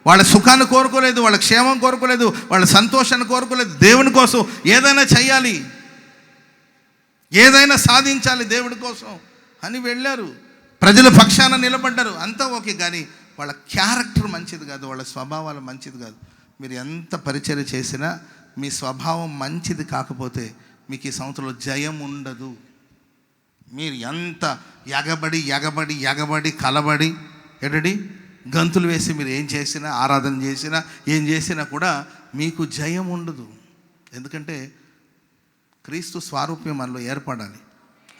వాళ్ళ సుఖాన్ని కోరుకోలేదు, వాళ్ళ క్షేమం కోరుకోలేదు, వాళ్ళ సంతోషాన్ని కోరుకోలేదు. దేవుని కోసం ఏదైనా చెయ్యాలి, ఏదైనా సాధించాలి దేవుడి కోసం అని వెళ్ళారు. ప్రజల పక్షాన నిలబడ్డారు, అంతా ఓకే. కానీ వాళ్ళ క్యారెక్టర్ మంచిది కాదు, వాళ్ళ స్వభావాలు మంచిది కాదు. మీరు ఎంత పరిచర్య చేసినా మీ స్వభావం మంచిది కాకపోతే మీకు ఈ సంవత్సరంలో జయం ఉండదు. మీరు ఎంత ఎగబడి కలబడి గంతులు వేసి మీరు ఏం చేసినా, ఆరాధన చేసినా, ఏం చేసినా కూడా మీకు జయం ఉండదు. ఎందుకంటే క్రీస్తు స్వారూప్యం మనలో ఏర్పడాలి.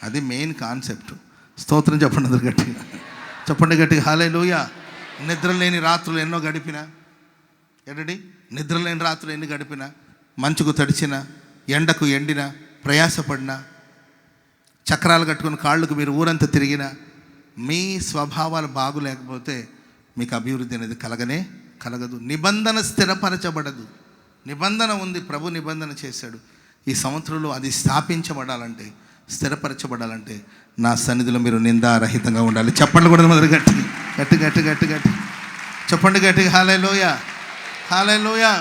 అది మెయిన్ కాన్సెప్ట్. స్తోత్రం చెప్పండి గట్టిగా. హల్లెలూయా. నిద్రలేని రాత్రులు ఎన్నో గడిపినా, నిద్రలేని రాత్రులు ఎన్ని గడిపినా, మంచుకు తడిచిన, ఎండకు ఎండిన, ప్రయాసపడినా, చక్రాలు కట్టుకుని కాళ్ళకు మీరు ఊరంతా తిరిగినా, మీ స్వభావాలు బాగులేకపోతే మీకు అభివృద్ధి అనేది కలగదు. నిబంధన స్థిరపరచబడదు. నిబంధన ఉంది, ప్రభు నిబంధన చేశాడు. ఈ సంవత్సరంలో అది స్థాపించబడాలంటే, స్థిరపరచబడాలంటే నా సన్నిధిలో మీరు నిందారహితంగా ఉండాలి. చెప్పండి కూడా మొదలు గట్టి చెప్పండి గట్టిగా. హల్లెలూయా.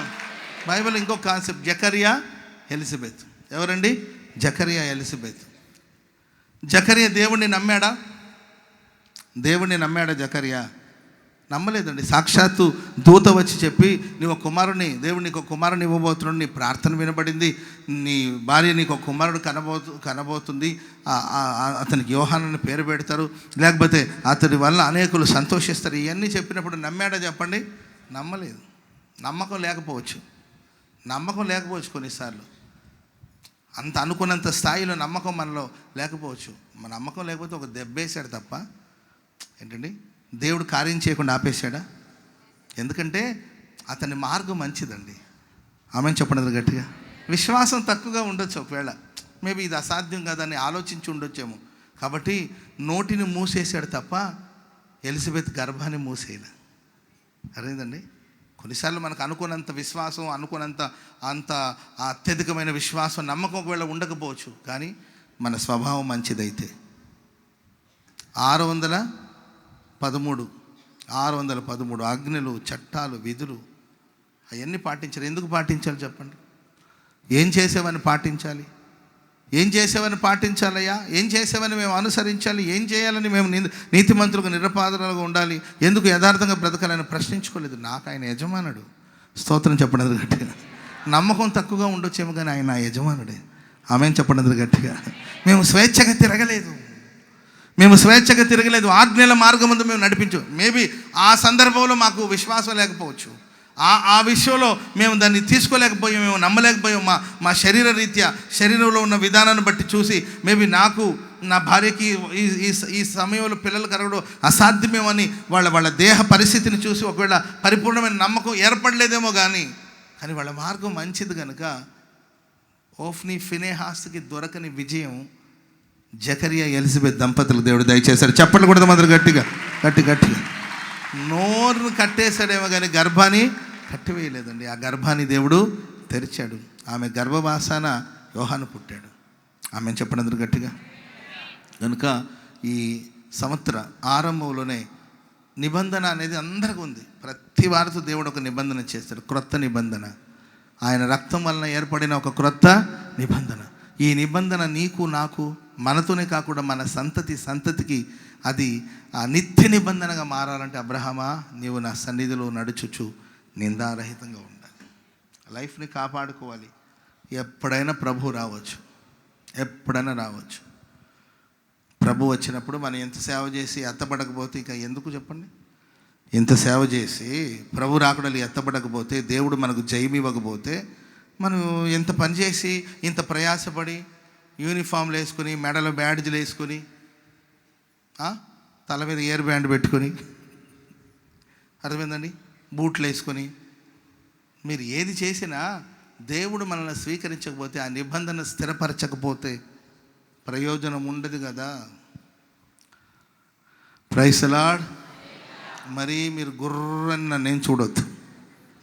బైబిల్ ఇంకో కాన్సెప్ట్, జకరియా ఎలిజబెత్. ఎవరండి? జకరియా ఎలిజబెత్. జకరియా దేవుణ్ణి నమ్మాడా? జకరియా నమ్మలేదండి. సాక్షాత్తు దూత వచ్చి చెప్పి, దేవుడు నీకు ఒక కుమారుని ఇవ్వబోతున్నాడు, నీ ప్రార్థన వినబడింది, నీ భార్య నీకు ఒక కుమారుడు కనబోతుంది, అతనికి యోహానని పేరు పెడతారు, లేకపోతే అతడి వల్ల అనేకులు సంతోషిస్తారు. ఇవన్నీ చెప్పినప్పుడు నమ్మాడా చెప్పండి? నమ్మలేదు. నమ్మకం లేకపోవచ్చు కొన్నిసార్లు. అంత అనుకున్నంత స్థాయిలో నమ్మకం మనలో లేకపోవచ్చు. మన నమ్మకం లేకపోతే ఒక దెబ్బేశాడు తప్ప దేవుడు కార్యం చేయకుండా ఆపేశాడా? ఎందుకంటే అతని మార్గం మంచిదండి. ఆమెను చెప్పండి గట్టిగా. విశ్వాసం తక్కువగా ఉండొచ్చు, ఒకవేళ మేబీ ఇది అసాధ్యం కాదని ఆలోచించి ఉండొచ్చేమో. కాబట్టి నోటిని మూసేసాడు తప్ప ఎలిజబెత్ గర్భాన్ని మూసేయలే. అర్థమైందండి? కొన్నిసార్లు మనకు అనుకున్నంత విశ్వాసం, అనుకున్నంత అంత అత్యధికమైన విశ్వాసం, నమ్మకం ఒకవేళ ఉండకపోవచ్చు, కానీ మన స్వభావం మంచిదైతే 613 ఆజ్ఞలు, చట్టాలు, విధులు అవన్నీ పాటించారు. ఎందుకు పాటించాలి చెప్పండి? ఏం చేసేవని పాటించాలి? ఏం చేసేవని పాటించాలయ్యా? ఏం చేసేవని మేము అనుసరించాలి? ఏం చేయాలని మేము నీతిమంతులుగా నిరపాదలుగా ఉండాలి? ఎందుకు యథార్థంగా బ్రతకాలని ప్రశ్నించుకోలేదు. నాకు ఆయన యజమానుడు. స్తోత్రం చెప్పండి గట్టిగా. నమ్మకం తక్కువగా ఉండొచ్చేమో కానీ ఆయన నా యజమానుడే. ఆమెను చెప్పండి గట్టిగా. మేము స్వేచ్ఛగా తిరగలేదు. ఆజ్ఞల మార్గం ముందు మేము నడిపించు. మేబీ ఆ సందర్భంలో మాకు విశ్వాసం లేకపోవచ్చు, ఆ విషయంలో మేము దాన్ని తీసుకోలేకపోయాం, మేము నమ్మలేకపోయాం. మా శరీర రీత్యా, శరీరంలో ఉన్న విధానాన్ని బట్టి చూసి మేబీ నాకు, నా భార్యకి ఈ సమయంలో పిల్లలు కలగడం అసాధ్యమేమని వాళ్ళ దేహ పరిస్థితిని చూసి ఒకవేళ పరిపూర్ణమైన నమ్మకం ఏర్పడలేదేమో. కానీ వాళ్ళ మార్గం మంచిది కనుక ఓఫ్ని ఫినేహాస్కి దొరకని విజయం జకరియా ఎలిజబెత్ దంపతులకు దేవుడు దయచేశాడు. చెప్పండి కూడా మాత్రం గట్టిగా. నోరును కట్టేశాడేమో కానీ గర్భాన్ని కట్టివేయలేదండి. ఆ గర్భాన్ని దేవుడు తెరిచాడు. ఆమె గర్భవాసాన యోహాను పుట్టాడు. ఆమె చెప్పండి గట్టిగా. కనుక ఈ సంవత్సర ఆరంభంలోనే నిబంధన అనేది అందరికీ ఉంది. ప్రతి వారితో దేవుడు ఒక నిబంధన చేస్తాడు, క్రొత్త నిబంధన. ఆయన రక్తం వలన ఏర్పడిన ఒక క్రొత్త నిబంధన. ఈ నిబంధన నీకు, నాకు, మనతోనే కాకుండా మన సంతతికి అది ఆ నిత్య నిబంధనగా మారాలంటే, అబ్రహామా నీవు నా సన్నిధిలో నడుచుచు నిందారహితంగా ఉండాలి. లైఫ్ని కాపాడుకోవాలి. ఎప్పుడైనా ప్రభు రావచ్చు. ప్రభు వచ్చినప్పుడు మనం ఎంత సేవ చేసి ఎత్తబడకపోతే ఇక ఎందుకు చెప్పండి? ఎంత సేవ చేసి ప్రభు రాకడలు ఎత్తబడకపోతే, దేవుడు మనకు జయమివ్వకపోతే, మనం ఎంత పని చేసి ఇంత ప్రయాసపడి యూనిఫామ్లు వేసుకొని, మెడలో బ్యాడ్జ్లు వేసుకొని, తల మీద ఇయర్ బ్యాండ్ పెట్టుకొని, అర్థమైందండి, బూట్లు వేసుకొని, మీరు ఏది చేసినా దేవుడు మనల్ని స్వీకరించకపోతే, ఆ నిబంధన స్థిరపరచకపోతే ప్రయోజనం ఉండదు కదా. Praise the Lord. మరి మీరు గుర్రన్న నేను చూడొద్దు.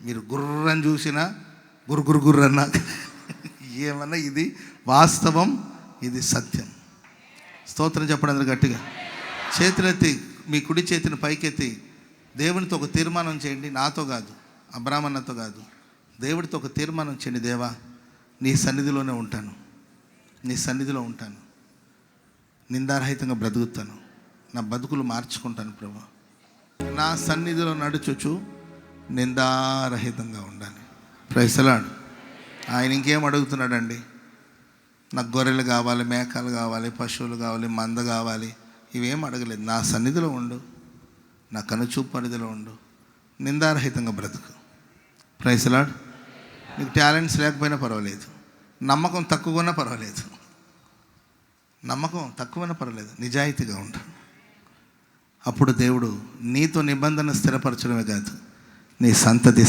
మీరు గుర్రని చూసినా గుర్రన్న ఏమన్నా ఇది వాస్తవం, ఇది సత్యం. స్తోత్రం చెప్పండి అందరూ గట్టిగా. చేతులెత్తి, మీ కుడి చేతిని పైకెత్తి దేవునితో ఒక తీర్మానం చేయండి. నాతో కాదు, అబ్రాహ్మణతో కాదు, దేవుడితో ఒక తీర్మానం చేయండి. దేవా, నీ సన్నిధిలోనే ఉంటాను, నిందారహితంగా బ్రతుకుతాను, నా బతుకులు మార్చుకుంటాను ప్రభు. నా సన్నిధిలో నడుచుచు నిందారహితంగా ఉండాలి. Praise the Lord. ఆయన ఇంకేం అడుగుతున్నాడండి? నాకు గొర్రెలు కావాలి, మేకలు కావాలి, పశువులు కావాలి, మంద కావాలి, ఇవేం అడగలేదు. నా సన్నిధిలో ఉండు, నా కనుచూపు పరిధిలో ఉండు, నిందారహితంగా బ్రతుకు. Praise the Lord. నీకు టాలెంట్స్ లేకపోయినా పర్వాలేదు, నమ్మకం తక్కువగా పర్వాలేదు, నిజాయితీగా ఉండు. అప్పుడు దేవుడు నీతో నిబంధన స్థిరపరచడమే కాదు, నీ సంతతి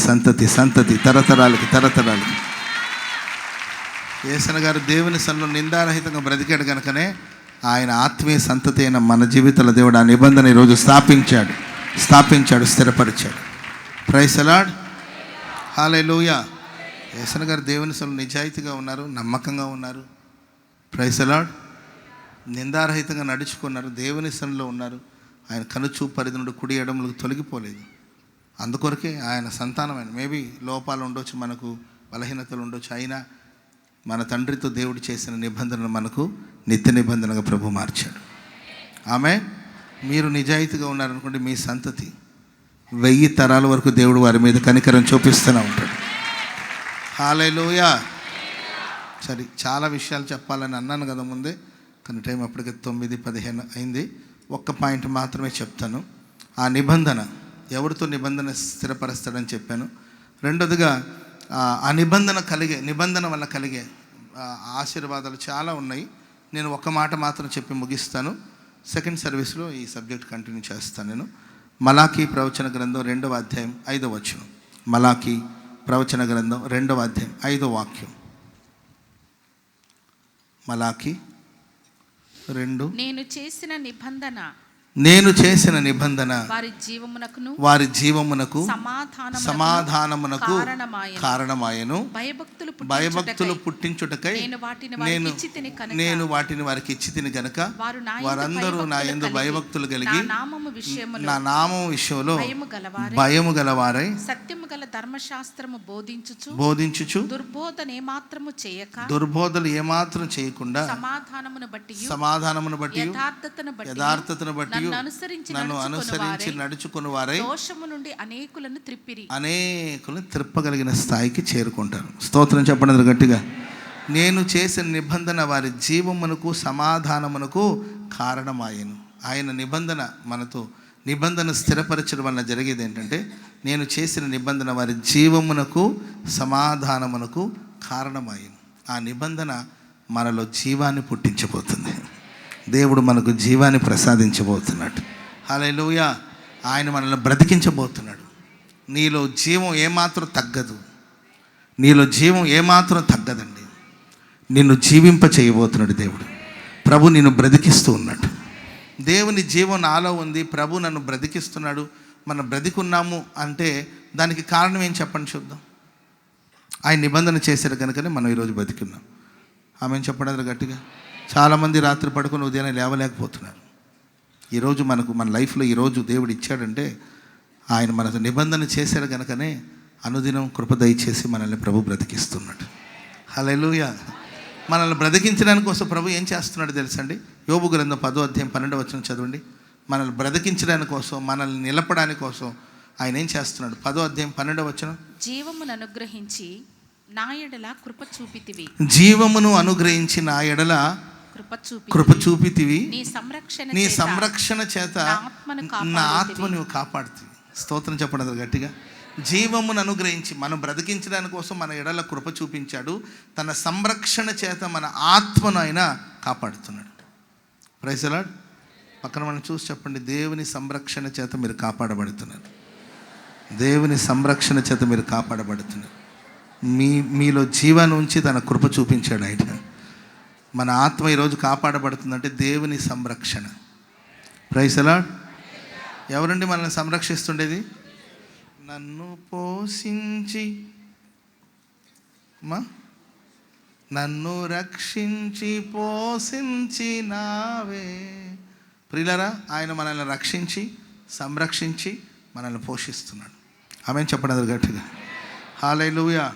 తరతరాలకి. యేసన్న గారు దేవుని సన్నిధిలో నిందారహితంగా బ్రతికాడు కనుకనే ఆయన ఆత్మీయ సంతతి అయిన మన జీవితాల దేవుడు ఆ నిబంధన ఈరోజు స్థాపించాడు, స్థిరపరిచాడు. Praise the lord. Hallelujah. Yesanna గారు దేవుని సన్నిధిలో నిజాయితీగా ఉన్నారు, నమ్మకంగా ఉన్నారు. Praise the lord. నిందారహితంగా నడుచుకున్నారు, దేవుని సన్నిధిలో ఉన్నారు. ఆయన కనుచూపు పరిధి నుండి కుడి ఎడమలకు తొలగిపోలేదు. అందుకొరకే ఆయన సంతానమైన, మేబీ లోపాలు ఉండొచ్చు, మనకు బలహీనతలు ఉండొచ్చు, అయినా మన తండ్రితో దేవుడు చేసిన నిబంధనను మనకు నిత్య నిబంధనగా ప్రభు మార్చాడు. ఆమె మీరు నిజాయితీగా ఉన్నారనుకోండి, మీ సంతతి 1000 తరాల వరకు దేవుడు వారి మీద కనికరం చూపిస్తూనే ఉంటాడు. హల్లెలూయా. సరే, చాలా విషయాలు చెప్పాలని అన్నాను కదా ముందే, కానీ టైం అప్పటికే 9:15 అయింది. ఒక్క పాయింట్ మాత్రమే చెప్తాను. ఆ నిబంధన, ఎవరితో నిబంధన స్థిరపరుస్తాడని చెప్పాను. రెండోదిగా ఆ నిబంధన వల్ల కలిగే ఆశీర్వాదాలు చాలా ఉన్నాయి. నేను ఒక మాట మాత్రం చెప్పి ముగిస్తాను. సెకండ్ సర్వీస్లో ఈ సబ్జెక్ట్ కంటిన్యూ చేస్తాను. నేను మలాకీ ప్రవచన గ్రంథం 2వ అధ్యాయం 5వ వచనం. మలాకి ప్రవచన గ్రంథం 2వ అధ్యాయం 5వ వాక్యం. మలాకి 2. నేను చేసిన నిబంధన వారి జీవమునకు సమాధానమునకు కారణమాయెను. భయభక్తులు పుట్టించుటకై నేను వాటిని వారికి ఇచ్చితిని గనుక వారందరూ నా యందు భయభక్తులు కలిగి నా నామము విషయంలో భయము గలవారై సత్యము గల ధర్మశాస్త్రము బోధించుచు దుర్బోధలు ఏమాత్రం చేయకుండా సమాధానమును బట్టి యథార్థతను బట్టి నన్ను అనుసరించి నడుచుకుని వారై దోషము నుండి అనేకులను త్రిప్పగలిగిన స్థాయికి చేరుకుంటారు. స్తోత్రం చెప్పండి గట్టిగా. నేను చేసిన నిబంధన వారి జీవమునకు సమాధానమునకు కారణమాయెను. ఆయన నిబంధన స్థిరపరచడం వల్ల జరిగేది ఏంటంటే, నేను చేసిన నిబంధన వారి జీవమునకు సమాధానమునకు కారణమాయెను. ఆ నిబంధన మనలో జీవాన్ని పుట్టించబోతుంది. దేవుడు మనకు జీవాన్ని ప్రసాదించబోతున్నాడు. హల్లెలూయా. ఆయన మనల్ని బ్రతికించబోతున్నాడు. నీలో జీవం ఏమాత్రం తగ్గదు. నీలో జీవం ఏమాత్రం తగ్గదండి. నిన్ను జీవింప చేయబోతున్నాడు దేవుడు. ప్రభు నిన్ను బ్రతికిస్తూ ఉన్నాడు. దేవుని జీవం నాలో ఉంది. ప్రభు నన్ను బ్రతికిస్తున్నాడు. మనం బ్రతికున్నాము అంటే దానికి కారణం ఏం చెప్పండి చూద్దాం. ఆయన నిబంధన చేశారు కనుకనే మనం ఈరోజు బ్రతికున్నాం. ఆమె చెప్పడం గట్టిగా. చాలామంది రాత్రి పడుకొని ఉదయాన్నే లేవలేకపోతున్నారు. ఈరోజు మన లైఫ్లో ఈరోజు దేవుడు ఇచ్చాడంటే ఆయన మనకు నిబంధన చేశాడు కనుకనే అనుదినం కృప దయచేసి మనల్ని ప్రభు బ్రతికిస్తున్నాడు. హల్లెలూయా. మనల్ని బ్రతికించడానికి కోసం ప్రభు ఏం చేస్తున్నాడు తెలుసండి? యోబు గ్రంథం 10వ అధ్యాయం 12వ వచనం చదవండి. మనల్ని బ్రతికించడానికి కోసం, మనల్ని నిలపడానికి కోసం ఆయన ఏం చేస్తున్నాడు? 10వ అధ్యాయం 12వ వచనం. జీవమును అనుగ్రహించి నా ఎడల కృప చూపితివి. నీ సంరక్షణ చేత నా ఆత్మను కాపాడుతుంది. స్తోత్రం చెప్పండి గట్టిగా. జీవమును అనుగ్రహించి మనం బ్రతికించడానికి కోసం మన ఎడల కృప చూపించాడు. తన సంరక్షణ చేత మన ఆత్మను ఆయన కాపాడుతున్నాడు. Praise the lord. పక్కన మనం చూసి చెప్పండి, దేవుని సంరక్షణ చేత మీరు కాపాడబడుతున్నారు. దేవుని సంరక్షణ చేత మీరు కాపాడబడుతున్నారు. మీలో జీవాన్ని ఉంచి తన కృప చూపించాడు ఆయన. మన ఆత్మ ఈరోజు కాపాడబడుతుందంటే దేవుని సంరక్షణ. Praise the Lord. ఎవరండి మనల్ని సంరక్షిస్తుండేది? నన్ను పోషించి నన్ను రక్షించి పోషించినావే. ప్రియులారా, ఆయన మనల్ని రక్షించి సంరక్షించి మనల్ని పోషిస్తున్నాడు. ఆమేన్ చెప్పండి గట్టిగా. హల్లెలూయా.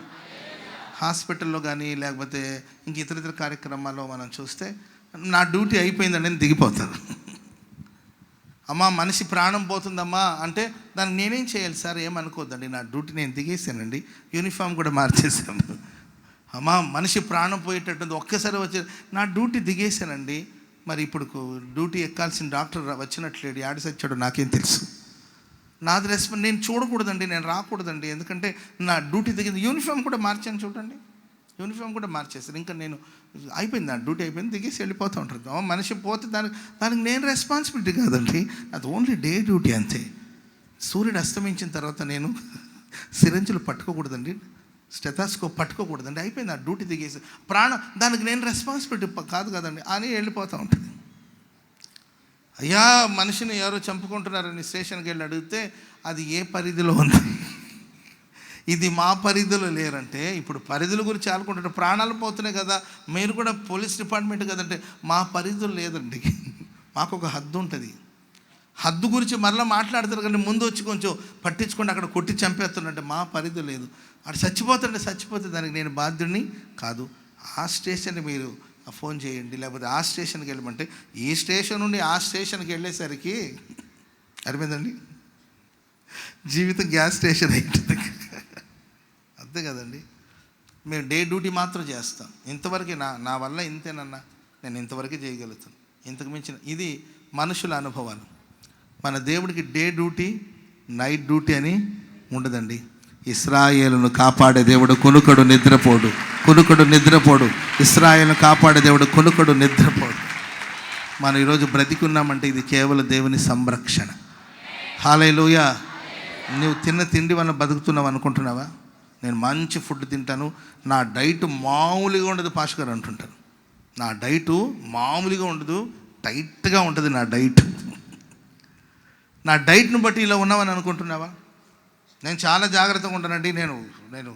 హాస్పిటల్లో కానీ లేకపోతే ఇంక ఇతర కార్యక్రమాల్లో మనం చూస్తే నా డ్యూటీ అయిపోయిందండి నేను దిగిపోతాను. అమ్మా మనిషి ప్రాణం పోతుందమ్మా అంటే దానికి నేనేం చేయాలి సార్? ఏమనుకోద్దండి, నా డ్యూటీ నేను దిగేసానండి. యూనిఫామ్ కూడా మార్చేసాను. అమ్మా మనిషి ప్రాణం పోయేటట్టుంది, ఒక్కసారి వచ్చి నా డ్యూటీ దిగేసానండి. మరి ఇప్పుడు డ్యూటీ ఎక్కాల్సిన డాక్టర్ వచ్చినట్లేడు, యాడ సచ్చాడు నాకేం తెలుసు. నాది రెస్పాన్స్ నేను చూడకూడదండి, నేను రాకూడదండి. ఎందుకంటే నా డ్యూటీ దిగింది. యూనిఫామ్ కూడా మార్చాను చూడండి, యూనిఫామ్ కూడా మార్చేసాను. ఇంకా నేను అయిపోయింది, నా డ్యూటీ అయిపోయింది, దిగేసి వెళ్ళిపోతూ ఉంటుంది. మనిషి పోతే దానికి నేను రెస్పాన్సిబిలిటీ కాదండి, అది ఓన్లీ డే డ్యూటీ అంతే. సూర్యుడు అస్తమించిన తర్వాత నేను సిరంజులు పట్టుకోకూడదండి, స్టెథాస్కోప్ పట్టుకోకూడదండి, అయిపోయింది, ఆ డ్యూటీ దిగేసి ప్రాణం దానికి నేను రెస్పాన్సిబిలిటీ కాదు కదండి అని వెళ్ళిపోతూ ఉంటుంది. అయ్యా మనిషిని ఎవరో చంపుకుంటున్నారని స్టేషన్కి వెళ్ళి అడిగితే అది ఏ పరిధిలో ఉంది, ఇది మా పరిధిలో లేరంటే ఇప్పుడు పరిధుల గురించి ఆడుకుంటుంటే ప్రాణాలు పోతున్నాయి కదా, మీరు కూడా పోలీస్ డిపార్ట్మెంట్ కదంటే మా పరిధిలో లేదండి, మాకు ఒక హద్దు ఉంటుంది. హద్దు గురించి మరలా మాట్లాడతారు కానీ ముందు వచ్చి కొంచెం పట్టించుకోండి, అక్కడ కొట్టి చంపేస్తున్నట్టే మా పరిధి లేదు. అక్కడ చచ్చిపోతే దానికి నేను బాధ్యుడిని కాదు. ఆ స్టేషన్ మీరు ఫోన్ చేయండి, లేకపోతే ఆ స్టేషన్కి వెళ్ళమంటే ఈ స్టేషన్ నుండి ఆ స్టేషన్కి వెళ్ళేసరికి అర్థమైందండి, జీవితం గ్యాస్ స్టేషన్ అయింటుంది. అంతే కదండి. మేము డే డ్యూటీ మాత్రం చేస్తాం. ఇంతవరకు నా వల్ల ఇంతేనన్నా, నేను ఇంతవరకే చేయగలుగుతాను, ఇంతకు మించిన ఇది మనుషుల అనుభవాలు. మన దేవుడికి డే డ్యూటీ నైట్ డ్యూటీ అని ఉండదండి. ఇశ్రాయేలును కాపాడే దేవుడు కునుకడు నిద్రపోడు. ఇశ్రాయేలును కాపాడే దేవుడు కునుకడు నిద్రపోడు. మనం ఈరోజు బ్రతికున్నామంటే ఇది కేవలం దేవుని సంరక్షణ. హల్లెలూయా. నువ్వు తిన్న తిండి వల్ల బతుకుతున్నావు అనుకుంటున్నావా? నేను మంచి ఫుడ్ తింటాను, నా డైట్ మామూలుగా ఉండదు పాష్ గారు అంటుంటారు. నా డైటు మామూలుగా ఉండదు, టైట్గా ఉంటుంది నా డైట్. నా డైట్ను బట్టి ఇలా ఉన్నావని అనుకుంటున్నావా? నేను చాలా జాగ్రత్తగా ఉంటానండి. నేను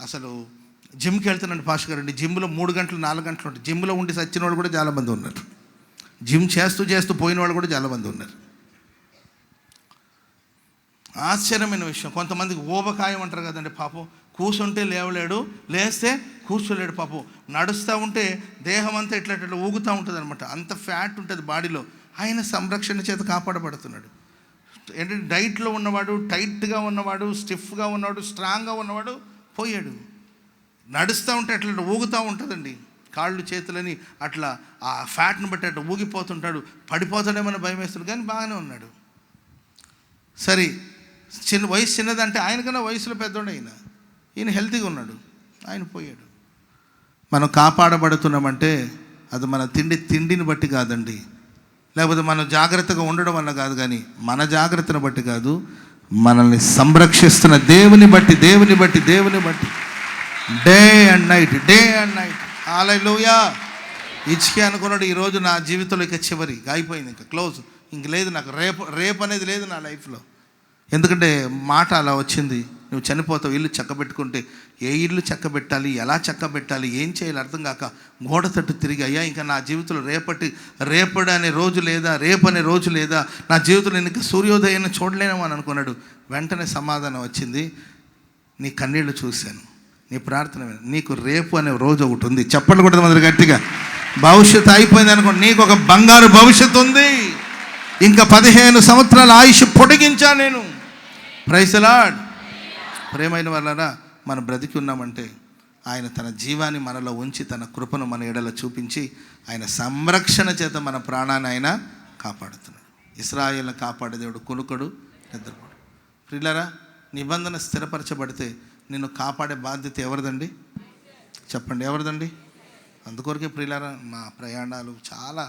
అసలు జిమ్కి వెళ్తానండి పాష్ గారు అండి. జిమ్లో 3 గంటలు 4 గంటలు ఉంటుంది. జిమ్లో ఉండి సచ్చిన వాళ్ళు కూడా చాలామంది ఉన్నారు. జిమ్ చేస్తూ పోయిన వాళ్ళు కూడా చాలామంది ఉన్నారు. ఆశ్చర్యమైన విషయం, కొంతమందికి ఊబకాయం అంటారు కదండి. పాపం కూర్చుంటే లేవలేడు, లేస్తే కూర్చోలేడు. పాపం నడుస్తూ ఉంటే దేహం అంతా ఇట్లా ఊగుతూ ఉంటుంది అనమాట. అంత ఫ్యాట్ ఉంటుంది బాడీలో. ఆయన సంరక్షణ చేత కాపాడబడుతున్నాడు. ఏంటంటే డైట్లో ఉన్నవాడు, టైట్గా ఉన్నవాడు, స్టిఫ్గా ఉన్నవాడు, స్ట్రాంగ్గా ఉన్నవాడు పోయాడు. నడుస్తూ ఉంటే అట్లా ఊగుతూ ఉంటుందండి. కాళ్ళు చేతులని అట్లా ఆ ఫ్యాట్ని బట్టి అట్లా ఊగిపోతుంటాడు. పడిపోతాడేమని భయం వేస్తాడు, కానీ బాగానే ఉన్నాడు. సరే, వయసు చిన్నదంటే ఆయనకన్నా వయసులో పెద్దోడు ఈయన హెల్తీగా ఉన్నాడు, ఆయన పోయాడు. మనం కాపాడబడుతున్నామంటే అది మన తిండిని బట్టి కాదండి, లేకపోతే మనం జాగ్రత్తగా ఉండడం వల్ల కాదు, కానీ మన జాగ్రత్తను బట్టి కాదు, మనల్ని సంరక్షిస్తున్న దేవుని బట్టి డే అండ్ నైట్. హల్లెలూయా. ఇచ్చికే అనుకున్నాడు, ఈరోజు నా జీవితంలో ఇక చివరి అయిపోయింది, ఇంకా క్లోజ్, ఇంక లేదు నాకు రేపు అనేది లేదు నా లైఫ్లో. ఎందుకంటే మాట అలా వచ్చింది, నువ్వు చనిపోతావు. ఇల్లు చక్కబెట్టుకుంటే ఏ ఇల్లు చక్కబెట్టాలి, ఎలా చక్కబెట్టాలి, ఏం చేయాలి అర్థం కాక గోడ తట్టు తిరిగి, అయ్యా ఇంకా నా జీవితంలో రేపటి అనే రోజు లేదా, రేపు అనే రోజు లేదా, నా జీవితంలో నేను ఇంకా సూర్యోదయాన్ని చూడలేను అని అనుకున్నాడు. వెంటనే సమాధానం వచ్చింది, నీ కన్నీళ్లు చూశాను, నీ ప్రార్థన, నీకు రేపు అనే రోజు ఒకటి ఉంది. చెప్పండి కూడా మొదలు గట్టిగా. భవిష్యత్తు అయిపోయింది అనుకోండి, నీకు ఒక బంగారు భవిష్యత్తు ఉంది. ఇంకా 15 సంవత్సరాల ఆయుష్ పొడిగించా నేను. Praise the Lord. ప్రేమైన వాళ్ళరా, మనం బ్రతికి ఉన్నామంటే ఆయన తన జీవాన్ని మనలో ఉంచి, తన కృపను మన ఎడల చూపించి, ఆయన సంరక్షణ చేత మన ప్రాణాన్ని ఆయన కాపాడుతున్నాడు. ఇశ్రాయేలును కాపాడే దేవుడు కునుకడు, నిద్రపోడు. ప్రియులారా, నిబంధన స్థిరపరచబడితే నిన్ను కాపాడే బాధ్యత ఎవరిదండి? చెప్పండి, ఎవరిదండి? అందుకొరకే ప్రియులారా, మా ప్రయాణాలు చాలా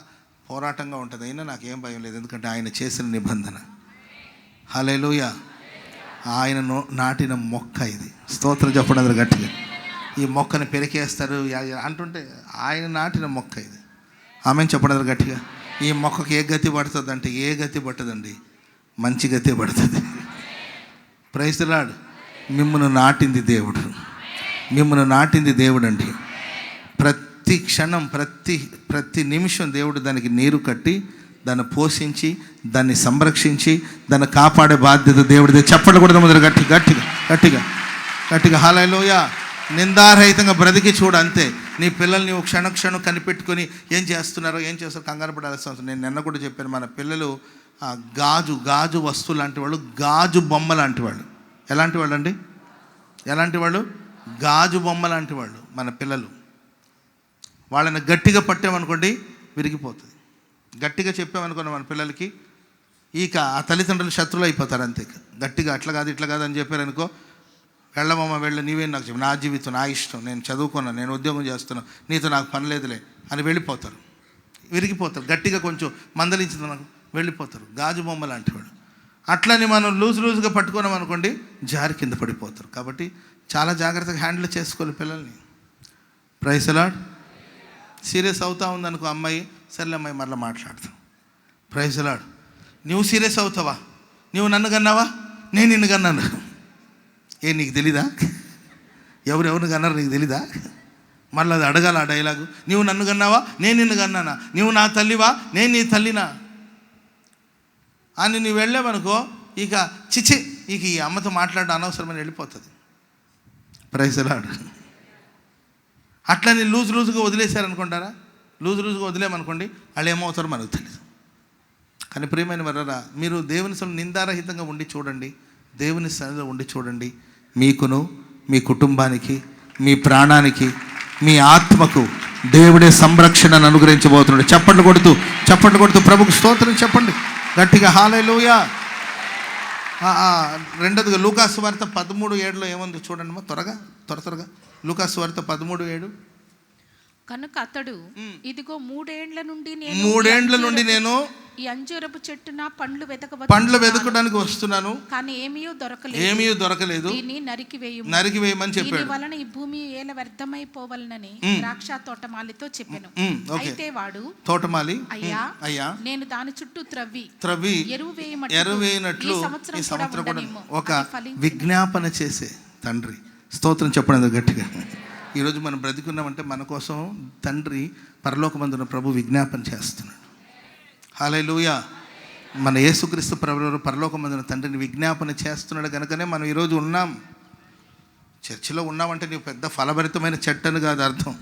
పోరాటంగా ఉంటుంది, అయినా నాకేం భయం లేదు, ఎందుకంటే ఆయన చేసిన నిబంధన. హల్లెలూయా. ఆయన నాటిన మొక్క ఇది. స్తోత్రం చెప్పండి అందరూ గట్టిగా. ఈ మొక్కని పెరికేస్తారు అంటుంటే ఆయన నాటిన మొక్క ఇది. ఆమెను చెప్పండి అందరూ గట్టిగా. ఈ మొక్కకి ఏ గతి పడుతుంది అంటే ఏ గతి పట్టదండి, మంచి గతి పడుతుంది. Praise the Lord. మిమ్మల్ని నాటింది దేవుడు అండి. ప్రతి క్షణం, ప్రతి నిమిషం దేవుడు దానికి నీరు కట్టి, దాన్ని పోషించి, దాన్ని సంరక్షించి, దాన్ని కాపాడే బాధ్యత దేవుడిదే. చెప్పండి కూడా మొదలు గట్టిగా. హల్లెలూయా. నిందారహితంగా బ్రతికి చూడు, అంతే. నీ పిల్లల్ని క్షణం కనిపెట్టుకొని ఏం చేస్తారో కంగారు పడాల్సిన అవసరం. నేను నిన్న కూడా చెప్పాను, మన పిల్లలు గాజు వస్తువు లాంటి వాళ్ళు, గాజు బొమ్మ లాంటి వాళ్ళు. ఎలాంటి వాళ్ళు అండి? ఎలాంటి వాళ్ళు? గాజు బొమ్మ లాంటి వాళ్ళు మన పిల్లలు. వాళ్ళని గట్టిగా పట్టామనుకోండి విరిగిపోతుంది. గట్టిగా చెప్పామనుకోండి మన పిల్లలకి, ఇక ఆ తల్లిదండ్రులు శత్రువులు అయిపోతారు అంతే. గట్టిగా అట్లా కాదు ఇట్లా కాదు అని చెప్పారనుకో, వెళ్ళమమ్మ వెళ్ళు, నీవేం నాకు చెప్పు, నా జీవితం నా ఇష్టం, నేను చదువుకున్నాను, నేను ఉద్యోగం చేస్తున్నాను, నీతో నాకు పని లేదులే అని వెళ్ళిపోతారు, విరిగిపోతారు. గట్టిగా కొంచెం మందలించిన నాకు వెళ్ళిపోతారు. గాజు బొమ్మ లాంటి వాడు. అట్లని మనం లూజుగా పట్టుకున్నాం అనుకోండి, జారి కింద పడిపోతారు. కాబట్టి చాలా జాగ్రత్తగా హ్యాండిల్ చేసుకోవాలి పిల్లల్ని. Praise the lord. సీరియస్ అవుతా ఉందనుకో అమ్మాయి, సర్లే అమ్మాయి మరలా మాట్లాడతాం. Praise the Lord. నువ్వు సీరియస్ అవుతావా? నువ్వు నన్ను కన్నావా, నేను నిన్ను కన్నాను, నీకు తెలీదా? ఎవరిని కన్నారు నీకు తెలీదా? మళ్ళీ అది అడగాల ఆ డైలాగు. నువ్వు నన్ను కన్నావా, నేను నిన్ను కన్నానా? నువ్వు నా తల్లివా, నేను నీ తల్లినా అని నువ్వు వెళ్ళావనుకో, ఇక ఈ అమ్మతో మాట్లాడడం అనవసరమని వెళ్ళిపోతుంది. Praise the Lord. అట్లా నేను లూజుగా వదిలేశారనుకుంటారా? లూజుగా వదిలేమనుకోండి, వాళ్ళు ఏమవుతారో మనకు తెలియదు. కానీ ప్రియమైన వారా, మీరు దేవుని సన్నిధిలో నిందారహితంగా ఉండి చూడండి, దేవుని సన్నిధిలో ఉండి చూడండి, మీకును, మీ కుటుంబానికి, మీ ప్రాణానికి, మీ ఆత్మకు దేవుడే సంరక్షణను అనుగ్రహించబోతున్నాడు. చప్పట్లు కొడుతూ ప్రభుకు స్తోత్రం చెప్పండి గట్టిగా. హల్లెలూయా. రెండోదిగా లూకాసు వార్త 13:7 ఏముంది చూడండి త్వరగా. లూకాసు వార్త 13:7. కనుక అతడు, ఇదిగో 3 ఏండ్ల నుండి నేను ఈ అంజూరపు చెట్టున పండ్లు వెతకడానికి వస్తున్నాను, కానీ ఏమీ దొరకలేదు. దీన్ని నరికివేయమని చెప్పాడు. దీని వలన ఈ భూమి ఏల వ్యర్థమైపోవాలనని ద్రాక్ష తోటమాలితో చెప్పెను. అయితే వాడు, తోటమాలి, అయ్యా నేను దాని చుట్టూ త్రవ్వి ఎరువు వేయనట్లు ఈ సంవత్సరం కూడా ఒక విజ్ఞాపన చేసే తండ్రి. స్తోత్రం చెప్పండి గట్టిగా. ఈరోజు మనం బ్రతికున్నామంటే మన కోసం తండ్రి పరలోకమందున ప్రభు విజ్ఞాపన చేస్తున్నాడు. హల్లెలూయా. మన యేసుక్రీస్తు ప్రభువు పరలోకమందున తండ్రిని విజ్ఞాపన చేస్తున్నాడు కనుకనే మనం ఈరోజు ఉన్నాం. చర్చిలో ఉన్నామంటే నీవు పెద్ద ఫలభరితమైన చెట్టు అని కాదు అర్థం.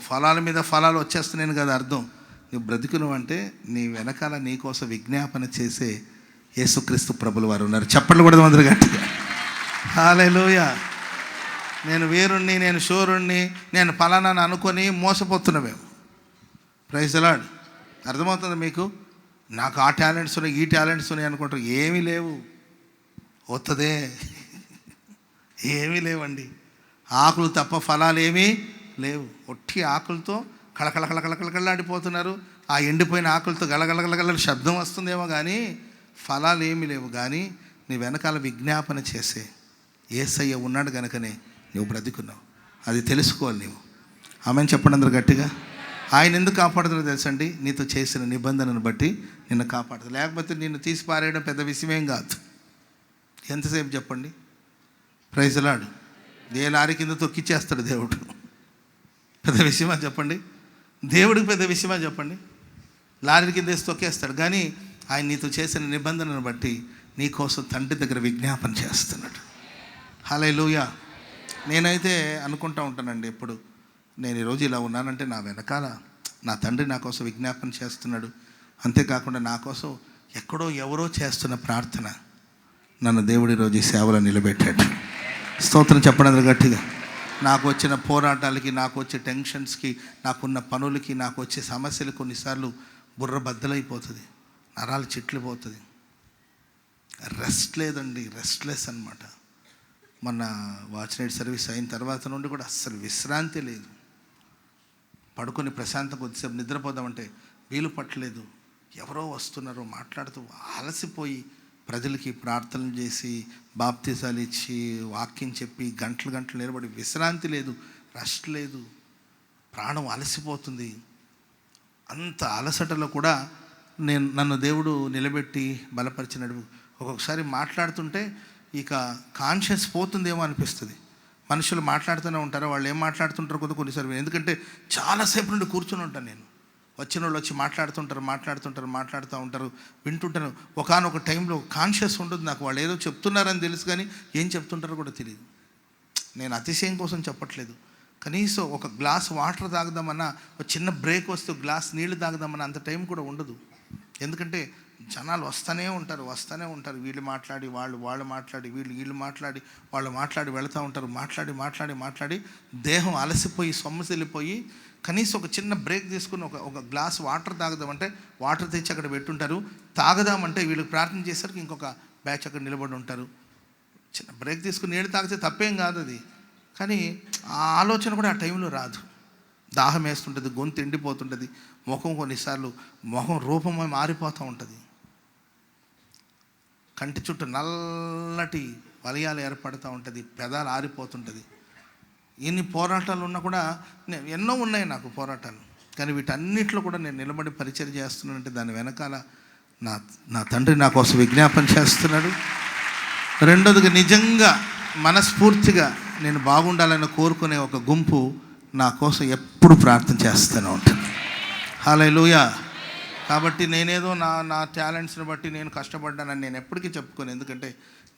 ఫలాల మీద ఫలాలు వచ్చేస్తున్నాయని కాదు అర్థం. నువ్వు బ్రతికున్నావంటే నీ వెనకాల నీ కోసం విజ్ఞాపన చేసే యేసుక్రీస్తు ప్రభులు వారు ఉన్నారు. చప్పట్లు కూడా అందరూ గట్టిగా. హల్లెలూయా. నేను వీరుణ్ణి, నేను శూరుణ్ణి, నేను ఫలానాని అనుకొని మోసపోతున్నామేమో. Praise the lord. అర్థమవుతుంది మీకు? నాకు ఆ టాలెంట్స్ ఉన్నాయి, ఈ టాలెంట్స్ ఉన్నాయి అనుకుంటారు. ఏమీ లేవు. వస్తుందే ఏమీ లేవండి. ఆకులు తప్ప ఫలాలు ఏమీ లేవు. ఒట్టి ఆకులతో కళకళకళకళకళలాడిపోతున్నారు. ఆ ఎండిపోయిన ఆకులతో గలగలగలగల శబ్దం వస్తుందేమో కానీ ఫలాలు ఏమీ లేవు. కానీ నీ వెనకాల విజ్ఞాపన చేసే యేసయ్య ఉన్నాడు కనుకనే నువ్వు బ్రతికున్నావు. అది తెలుసుకోవాలి నీవు. ఆమెను చెప్పండి అందరు గట్టిగా. ఆయన ఎందుకు కాపాడుతుందో తెలుసండి? నీతో చేసిన నిబంధనను బట్టి నిన్ను కాపాడుతుంది. లేకపోతే నిన్ను తీసి పారేయడం పెద్ద విషయమేం కాదు. ఎంతసేపు చెప్పండి? Praise the Lord. ఏ లారీ కింద తొక్కిచ్చేస్తాడు దేవుడు. పెద్ద విషయమా చెప్పండి? దేవుడికి పెద్ద విషయమా చెప్పండి? లారీ కింద వేసి తొక్కేస్తాడు. కానీ ఆయన నీతో చేసిన నిబంధనను బట్టి నీ కోసం తండ్రి దగ్గర విజ్ఞాపన చేస్తున్నాడు. హల్లెలూయా. నేనైతే అనుకుంటూ ఉంటానండి ఎప్పుడు, నేను ఈరోజు ఇలా ఉన్నానంటే నా వెనకాల నా తండ్రి నా కోసం విజ్ఞాపన చేస్తున్నాడు. అంతేకాకుండా నా కోసం ఎక్కడో ఎవరో చేస్తున్న ప్రార్థన నన్ను దేవుడు ఈరోజు ఈ సేవలో నిలబెట్టాడు. స్తోత్రం చెప్పడం గట్టిగా. నాకు వచ్చిన పోరాటాలకి, నాకు వచ్చే టెన్షన్స్కి, నాకున్న పనులకి, నాకు వచ్చే సమస్యలు కొన్నిసార్లు బుర్ర బద్దలైపోతుంది, నరాలు చిట్లిపోతుంది. రెస్ట్ లేదండి, రెస్ట్లెస్ అనమాట. మొన్న వాచ్ నైట్ సర్వీస్ అయిన తర్వాత నుండి కూడా అస్సలు విశ్రాంతి లేదు. పడుకొని ప్రశాంతంగా కొద్దిసేపు నిద్రపోదామంటే వీలు పట్టలేదు. ఎవరో వస్తున్నారో మాట్లాడుతూ అలసిపోయి ప్రజలకి ప్రార్థనలు చేసి బాప్తిసాలు ఇచ్చి వాక్యం చెప్పి గంటలు నిలబడి విశ్రాంతి లేదు, రెస్ట్ లేదు, ప్రాణం అలసిపోతుంది. అంత అలసటలో కూడా నన్ను దేవుడు నిలబెట్టి బలపరిచినడు. ఒక్కొక్కసారి మాట్లాడుతుంటే ఇక కాన్షియస్ పోతుందేమో అనిపిస్తుంది. మనుషులు మాట్లాడుతూనే ఉంటారు, వాళ్ళు ఏం మాట్లాడుతుంటారు కొన్నిసార్లు. ఎందుకంటే చాలాసేపు నుండి కూర్చొని ఉంటాను నేను. వచ్చిన వాళ్ళు వచ్చి మాట్లాడుతూ ఉంటారు, వింటుంటాను. ఒకానొక టైంలో కాన్షియస్ ఉంటుంది నాకు. వాళ్ళు ఏదో చెప్తున్నారని తెలుసు కానీ ఏం చెప్తుంటారో కూడా తెలియదు. నేను అతిశయం కోసం చెప్పట్లేదు. కనీసం ఒక గ్లాస్ వాటర్ తాగుదామన్నా, ఒక చిన్న బ్రేక్ వస్తే గ్లాస్ నీళ్లు తాగుదామన్నా అంత టైం కూడా ఉండదు. ఎందుకంటే జనాలు వస్తూనే ఉంటారు. వీళ్ళు మాట్లాడి వాళ్ళు మాట్లాడి వీళ్ళు మాట్లాడి వాళ్ళు మాట్లాడి వెళుతూ ఉంటారు. మాట్లాడి దేహం అలసిపోయి సొమ్మసిల్లిపోయి కనీసం ఒక చిన్న బ్రేక్ తీసుకుని ఒక గ్లాస్ వాటర్ తాగుదామంటే వాటర్ తెచ్చి అక్కడ పెట్టుంటారు. తాగుదామంటే వీళ్ళకి ప్రార్థన చేసరికి ఇంకొక బ్యాచ్ అక్కడ నిలబడి ఉంటారు. చిన్న బ్రేక్ తీసుకుని నీళ్ళు తాగితే తప్పేం కాదు అది. కానీ ఆ ఆలోచన కూడా ఆ టైంలో రాదు. దాహం వేస్తుంటుంది, గొంతు ఎండిపోతుంటుంది, కొన్నిసార్లు ముఖం రూపమై మారిపోతూ ఉంటుంది. కంటి చుట్టూ నల్లటి వలయాలు ఏర్పడుతూ ఉంటుంది, పెదాలు ఆరిపోతుంటుంది. ఇన్ని పోరాటాలు ఉన్నా కూడా ఎన్నో ఉన్నాయి నాకు పోరాటాలు. కానీ వీటన్నిటిలో కూడా నేను నిలబడి పరిచయం చేస్తున్నానంటే దాని వెనకాల నా తండ్రి నా కోసం విజ్ఞాపన చేస్తున్నాడు. రెండోదిగా నిజంగా మనస్ఫూర్తిగా నేను బాగుండాలని కోరుకునే ఒక గుంపు నా కోసం ఎప్పుడు ప్రార్థన చేస్తూనే ఉంటుంది. హల్లెలూయా. కాబట్టి నేనేదో నా టాలెంట్స్ని బట్టి నేను కష్టపడ్డానని నేను ఎప్పటికీ చెప్పుకోను. ఎందుకంటే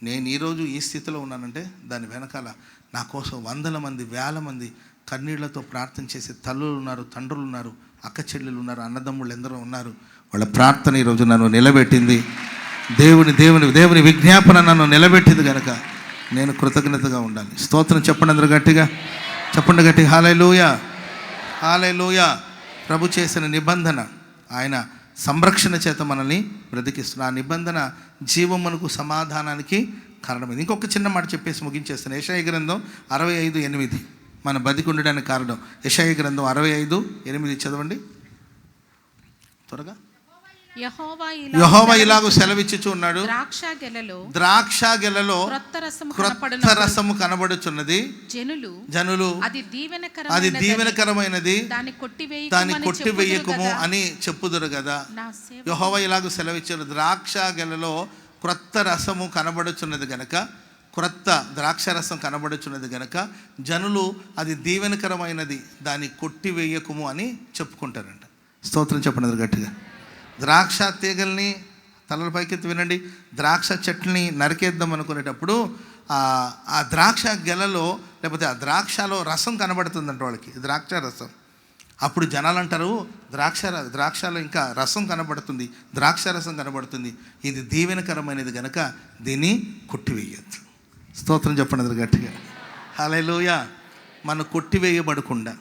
నేను ఈరోజు ఈ స్థితిలో ఉన్నానంటే దాని వెనకాల నా కోసం వందల మంది, వేల మంది కన్నీళ్లతో ప్రార్థన చేసే తల్లులు ఉన్నారు, తండ్రులు ఉన్నారు, అక్క చెల్లెలు ఉన్నారు, అన్నదమ్ముళ్ళు ఎందరో ఉన్నారు. వాళ్ళ ప్రార్థన ఈరోజు నన్ను నిలబెట్టింది. దేవుని విజ్ఞాపన నన్ను నిలబెట్టింది కనుక నేను కృతజ్ఞతగా ఉండాలి. స్తోత్రం చెప్పండి అందరూ గట్టిగా. హల్లెలూయా. హల్లెలూయా. ప్రభు చేసిన నిబంధన, ఆయన సంరక్షణ చేత మనల్ని బ్రతికిస్తున్న ఆ నిబంధన జీవమునకు సమాధానానికి కారణమైంది. ఇంకొక చిన్న మాట చెప్పేసి ముగించేస్తాను. యెషయా గ్రంథం 65:8 మన బతికి ఉండడానికి కారణం. యెషయా గ్రంథం 65:8 చదవండి త్వరగా. యెహోవా ఇలాగూ సెలవిచ్చుచు ఉన్నాడు, ద్రాక్ష గెలలో క్రొత్త రసము కనబడుచున్నది, జనులు అది దీవెనకరమైనది, దాన్ని కొట్టివేయకుము అని చెప్పుదురు కదా. యెహోవా ఇలాగూ సెలవిచ్చాడు, ద్రాక్ష గెలలో క్రొత్త రసము కనబడుచున్నది గనక, క్రొత్త ద్రాక్ష రసం కనబడుచున్నది గనక జనులు అది దీవెనకరమైనది, దాన్ని కొట్టివేయకుము అని చెప్పుకుంటారంట. స్తోత్రం చెప్పండి గట్టిగా. ద్రాక్ష తీగల్ని తలల పైకెత్తి వినండి. ద్రాక్ష చెట్లని నరికేద్దాం అనుకునేటప్పుడు ఆ ద్రాక్ష గెలలో లేకపోతే ఆ ద్రాక్షలో రసం కనబడుతుందంట వాళ్ళకి, ద్రాక్ష రసం. అప్పుడు జనాలు అంటారు, ద్రాక్షలో ఇంకా రసం కనబడుతుంది, ద్రాక్ష రసం కనబడుతుంది, ఇది దీవెనకరమైనది కనుక దీన్ని కొట్టివేయద్దు. స్తోత్రం చెప్పండి గట్టిగా. హల్లెలూయా. మనం కొట్టివేయబడకుండా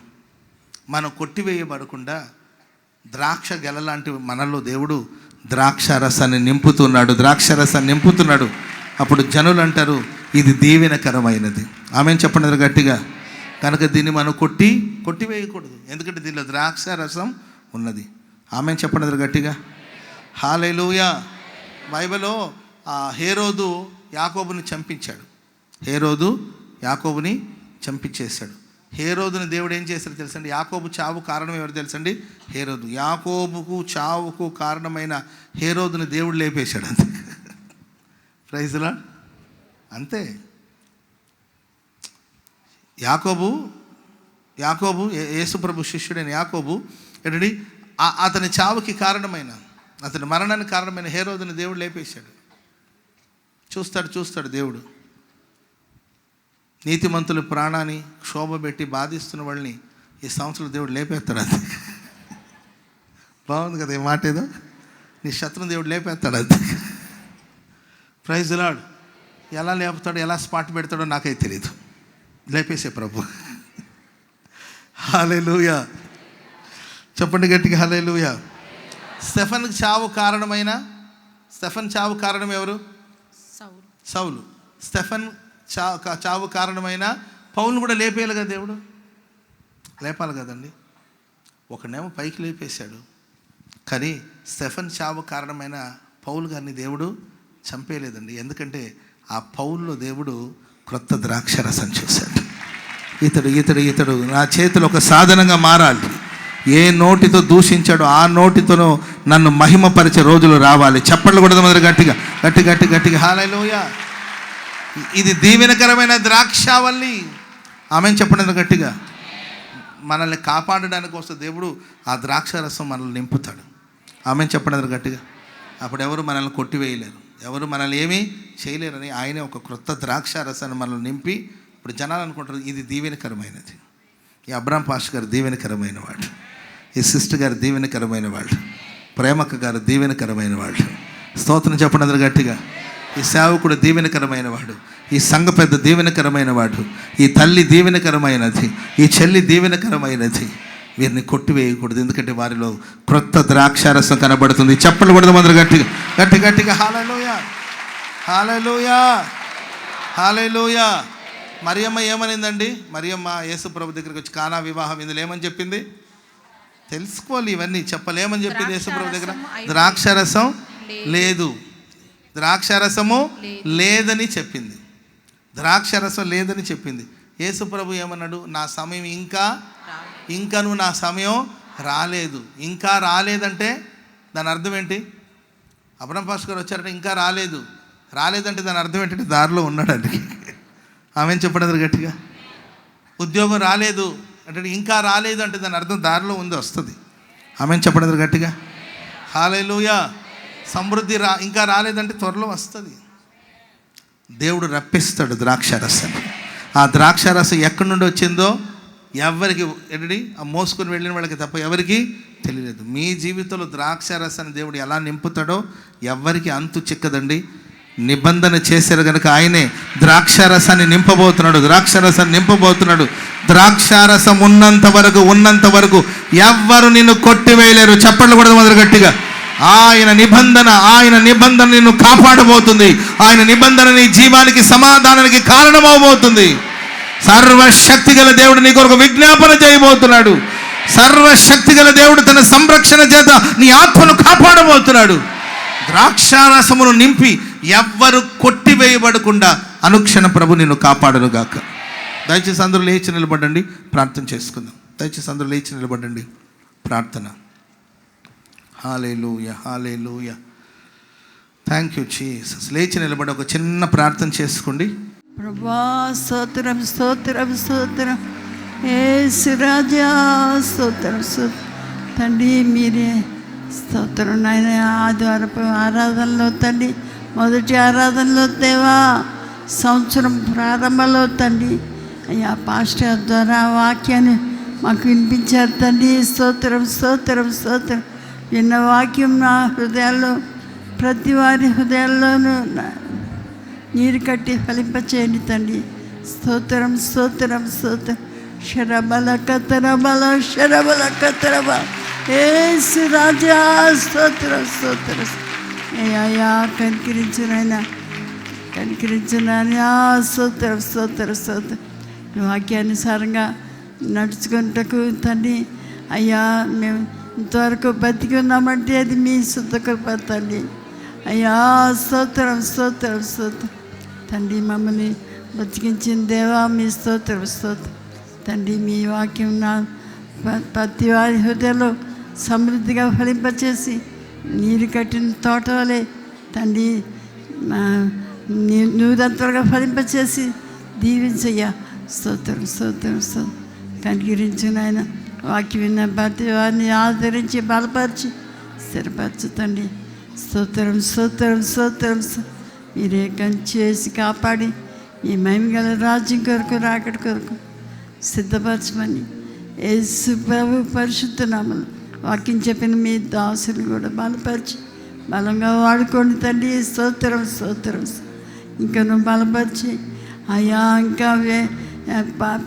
ద్రాక్ష గెల లాంటి మనలో దేవుడు ద్రాక్ష రసాన్ని నింపుతున్నాడు. అప్పుడు జనులు అంటారు, ఇది దీవెనకరమైనది. ఆమేన్ చెప్పండి గట్టిగా. కనుక దీన్ని మనం కొట్టివేయకూడదు, ఎందుకంటే దీనిలో ద్రాక్ష రసం ఉన్నది. ఆమేన్ చెప్పండి గట్టిగా. హల్లెలూయా. బైబిల్లో హేరోదు యాకోబుని చంపించేశాడు. హేరోదుని దేవుడు ఏం చేశాడు తెలుసండి? యాకోబు చావు కారణం ఎవరు తెలుసండి? హేరోదు. యాకోబుకు చావుకు కారణమైన హేరోదుని దేవుడు లేపేశాడు. అంతే. Praise Lord. అంతే. యాకోబు యేసుప్రభు శిష్యుడైన యాకోబు ఏంటండి, అతని చావుకి కారణమైన, అతని మరణానికి కారణమైన హేరోదుని దేవుడు లేపేశాడు. చూస్తాడు దేవుడు. నీతిమంతుల ప్రాణాన్ని క్షోభ పెట్టి బాధిస్తున్న వాళ్ళని ఈ సంవత్సరం దేవుడు లేపేస్తాడు. అంతే. బాగుంది కదా ఈ మాట ఏదో. నీ శత్రుని దేవుడు లేపేస్తాడు. అంతే. Praise Lord. ఎలా లేపుతాడో, ఎలా స్పాట్ పెడతాడో నాకైతే తెలియదు. లేపేసే ప్రభు. హల్లెలూయా. చెప్పండి గట్టిగా హల్లెలూయా. స్టెఫన్ చావు కారణం ఎవరు? సౌలు. స్టెఫన్ చావు కారణమైన పౌలును కూడా లేపేయాలి కదా దేవుడు, లేపాలి కదండి. ఒకనేమో పైకి లేపేశాడు, కానీ స్టెఫన్ చావు కారణమైన పౌలు గారిని దేవుడు చంపేయలేదండి. ఎందుకంటే ఆ పౌలులో దేవుడు క్రొత్త ద్రాక్ష రసం చూశాడు. ఇతడు నా చేతిలో ఒక సాధనంగా మారాలి. ఏ నోటితో దూషించాడో ఆ నోటితోనూ నన్ను మహిమపరిచే రోజులు రావాలి. చప్పట్లు కూడా మొదలు గట్టిగా హల్లెలూయా. ఇది దీవెనకరమైన ద్రాక్షావల్లి. ఆమేన్ చెప్పండి గట్టిగా. మనల్ని కాపాడడానికి వస్తే దేవుడు ఆ ద్రాక్ష రసం మనల్ని నింపుతాడు. ఆమేన్ చెప్పండి గట్టిగా. అప్పుడు ఎవరు మనల్ని కొట్టివేయలేరు, ఎవరు మనల్ని ఏమీ చేయలేరని ఆయనే ఒక క్రొత్త ద్రాక్ష రసాన్ని మనల్ని నింపి, ఇప్పుడు జనాలు అనుకుంటారు ఇది దీవెనకరమైనది. ఈ అబ్రామ్ పాష్ గారు దీవెనకరమైన వాడు, ఈ సిస్టర్ గారు దీవెనకరమైన వాళ్ళు, ప్రేమక్క గారు దీవెనకరమైన వాళ్ళు. స్తోత్రం చెప్పండి గట్టిగా. ఈ సేవకుడు దీవెనకరమైన వాడు, ఈ సంఘ పెద్ద దీవెనకరమైన వాడు, ఈ తల్లి దీవెనకరమైనది, ఈ చెల్లి దీవెనకరమైనది. వీరిని కొట్టివేయకూడదు, ఎందుకంటే వారిలో క్రొత్త ద్రాక్షారసం కనబడుతుంది. చెప్పలు కూడా మొదలు గట్టిగా హల్లెలూయా, హల్లెలూయా, హల్లెలూయా. మరియమ్మ ఏమనిందండి? మరియమ్మ యేసు ప్రభు దగ్గరికి వచ్చి కానా వివాహం ఇందులో ఏమని చెప్పింది? తెలుసుకోవాలి ఇవన్నీ. చెప్పలేమని చెప్పింది యేసు ప్రభు దగ్గర? ద్రాక్షారసం లేదు, ద్రాక్షారసము లేదని చెప్పింది. ద్రాక్షారసం లేదని చెప్పింది. యేసు ప్రభు ఏమన్నాడు? నా సమయం ఇంకాను నా సమయం రాలేదు. ఇంకా రాలేదంటే దాని అర్థం ఏంటి? అబ్రామ్ పాష్ గారు వచ్చారంటే ఇంకా రాలేదంటే దాని అర్థం ఏంటంటే దారిలో ఉన్నాడండి. ఆమెను చెప్పండి గట్టిగా. ఉద్యోగం రాలేదు అంటే ఇంకా రాలేదు అంటే దాని అర్థం దారిలో ఉంది, వస్తుంది. ఆమెను చెప్పండి గట్టిగా. హల్లెలూయా. సమృద్ధి ఇంకా రాలేదంటే త్వరలో వస్తుంది. దేవుడు రప్పిస్తాడు ద్రాక్షారసాన్ని. ఆ ద్రాక్షారసం ఎక్కడి నుండి వచ్చిందో ఎవరికి ఏంటండి, ఆ మోసుకొని వెళ్ళిన వాళ్ళకి తప్ప ఎవరికి తెలియలేదు. మీ జీవితంలో ద్రాక్షారసాన్ని దేవుడు ఎలా నింపుతాడో ఎవరికి అంతు చిక్కదండి. నిబంధన చేశారు కనుక ఆయనే ద్రాక్షారసాన్ని నింపబోతున్నాడు. ద్రాక్షారసం ఉన్నంత వరకు ఎవ్వరు నిన్ను కొట్టివేయలేరు. చప్పట్లు కూడా మొదలు గట్టిగా. ఆయన నిబంధన నిన్ను కాపాడబోతుంది. ఆయన నిబంధన నీ జీవానికి సమాధానానికి కారణమవబోతుంది. సర్వశక్తి గల దేవుడు నీ కొరకు విజ్ఞాపన చేయబోతున్నాడు. సర్వశక్తి గల దేవుడు తన సంరక్షణ చేత నీ ఆత్మను కాపాడబోతున్నాడు. ద్రాక్షారసమును నింపి ఎవ్వరు కొట్టివేయబడకుండా అనుక్షణ ప్రభు నిన్ను కాపాడునుగాక. దయచేసి అందరూ లేచి నిలబడండి, ప్రార్థన చేసుకుందాం. దయచేసి అందరూ లేచి నిలబడండి, ప్రార్థన. Hallelujah, hallelujah. Thank you Jesus. లేచి నిలబడి ఒక చిన్న ప్రార్థన చేసుకోండి. ప్రభా స్తోత్రం, స్తోత్రం, స్తోత్రం. యేసు రాజా స్తోత్రం, స్తోత్రం. తండ్రి మీరే స్తోత్రం నాయన. ఆదివారపు ఆరాధనలో తండ్రి, మొదటి ఆరాధనలో దేవా, సంవత్సరం ప్రారంభంలో తండ్రి అయ్యా పాస్టర్ ద్వారా వాక్యాన్ని మాకు వినిపించారు తండ్రి. స్తోత్రం, స్తోత్రం, స్తోత్రం. విన్న వాక్యం నా హృదయాల్లో, ప్రతి వారి హృదయాల్లోనూ నీరు కట్టి ఫలింపచేయండి తండ్రి. స్తోత్రం, స్తోత్రం, స్తోత్రం. శరబల కతరబల, శరబల కతరబ. యేసు రాజా స్తోత్రం, స్తోత్రం. అయ్యా కనికరించునైనా, కనికరించునైనా. స్తోత్రం, స్తోత్రం, స్తోత్రం. వాక్యానుసారంగా నడుచుకుంటకు తండ్రి అయ్యా మేము ఇంతవరకు బతికి ఉన్నామంటే అది మీ శుద్ధ కృప తండ్రి. అయ్యా స్తోత్రం, స్తోత్రం, స్తోత్రం. తండ్రి మమ్మల్ని బతికించిన దేవా మీ స్తోత్రం, స్తోత్రం. తండ్రి మీ వాక్యం నా ప్రతి వారి హృదయంలో సమృద్ధిగా ఫలింపచేసి నీరు కట్టిన తోట వలె తండ్రి నూరంతలుగా ఫలింపచేసి దీవించయ్యా. స్తోత్రం, స్తోత్రం, స్తోత్రం. కనికరించు నాయన. వాక్యం విన్న ప్రతి వారిని ఆదరించి బలపరిచి స్థిరపరచు తండ్రి. స్తోత్రం, స్తోత్రం, స్తోత్రం. మీరే కంచేసి కాపాడి మీ మహిమగల రాజ్యం కొరకు, రాకడ కొరకు సిద్ధపరచమని యేసు ప్రభు పరిశుద్ధ నామములో వాక్యం చెప్పిన మీ దాసులు కూడా బలపరిచి బలంగా వాడుకోండి తండ్రి. స్తోత్రం, స్తోత్రం. ఇంకా నువ్వు బలపరిచి అయ్యా ఇంకా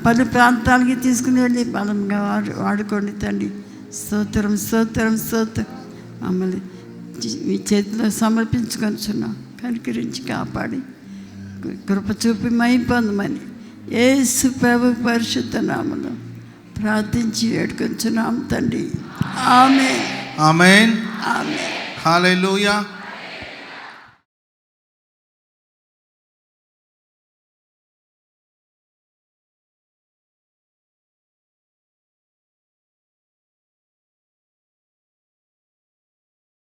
పలు ప్రాంతాలకి తీసుకుని వెళ్ళి బలంగా వాడుకోండి తండ్రి. స్తోత్రం, స్తోత్రం, స్తోత్రం. మమ్మల్ని మీ చేతిలో సమర్పించుకొనిచున్నాం. కనికరించి కాపాడి కృప చూపి మహిమ పొందమని యేసు ప్రభు పరిశుద్ధ నామములో ప్రార్థించి వేడుకొంచున్నాం తండ్రి. ఆమేన్, ఆమేన్, ఆమేన్. హల్లెలూయా.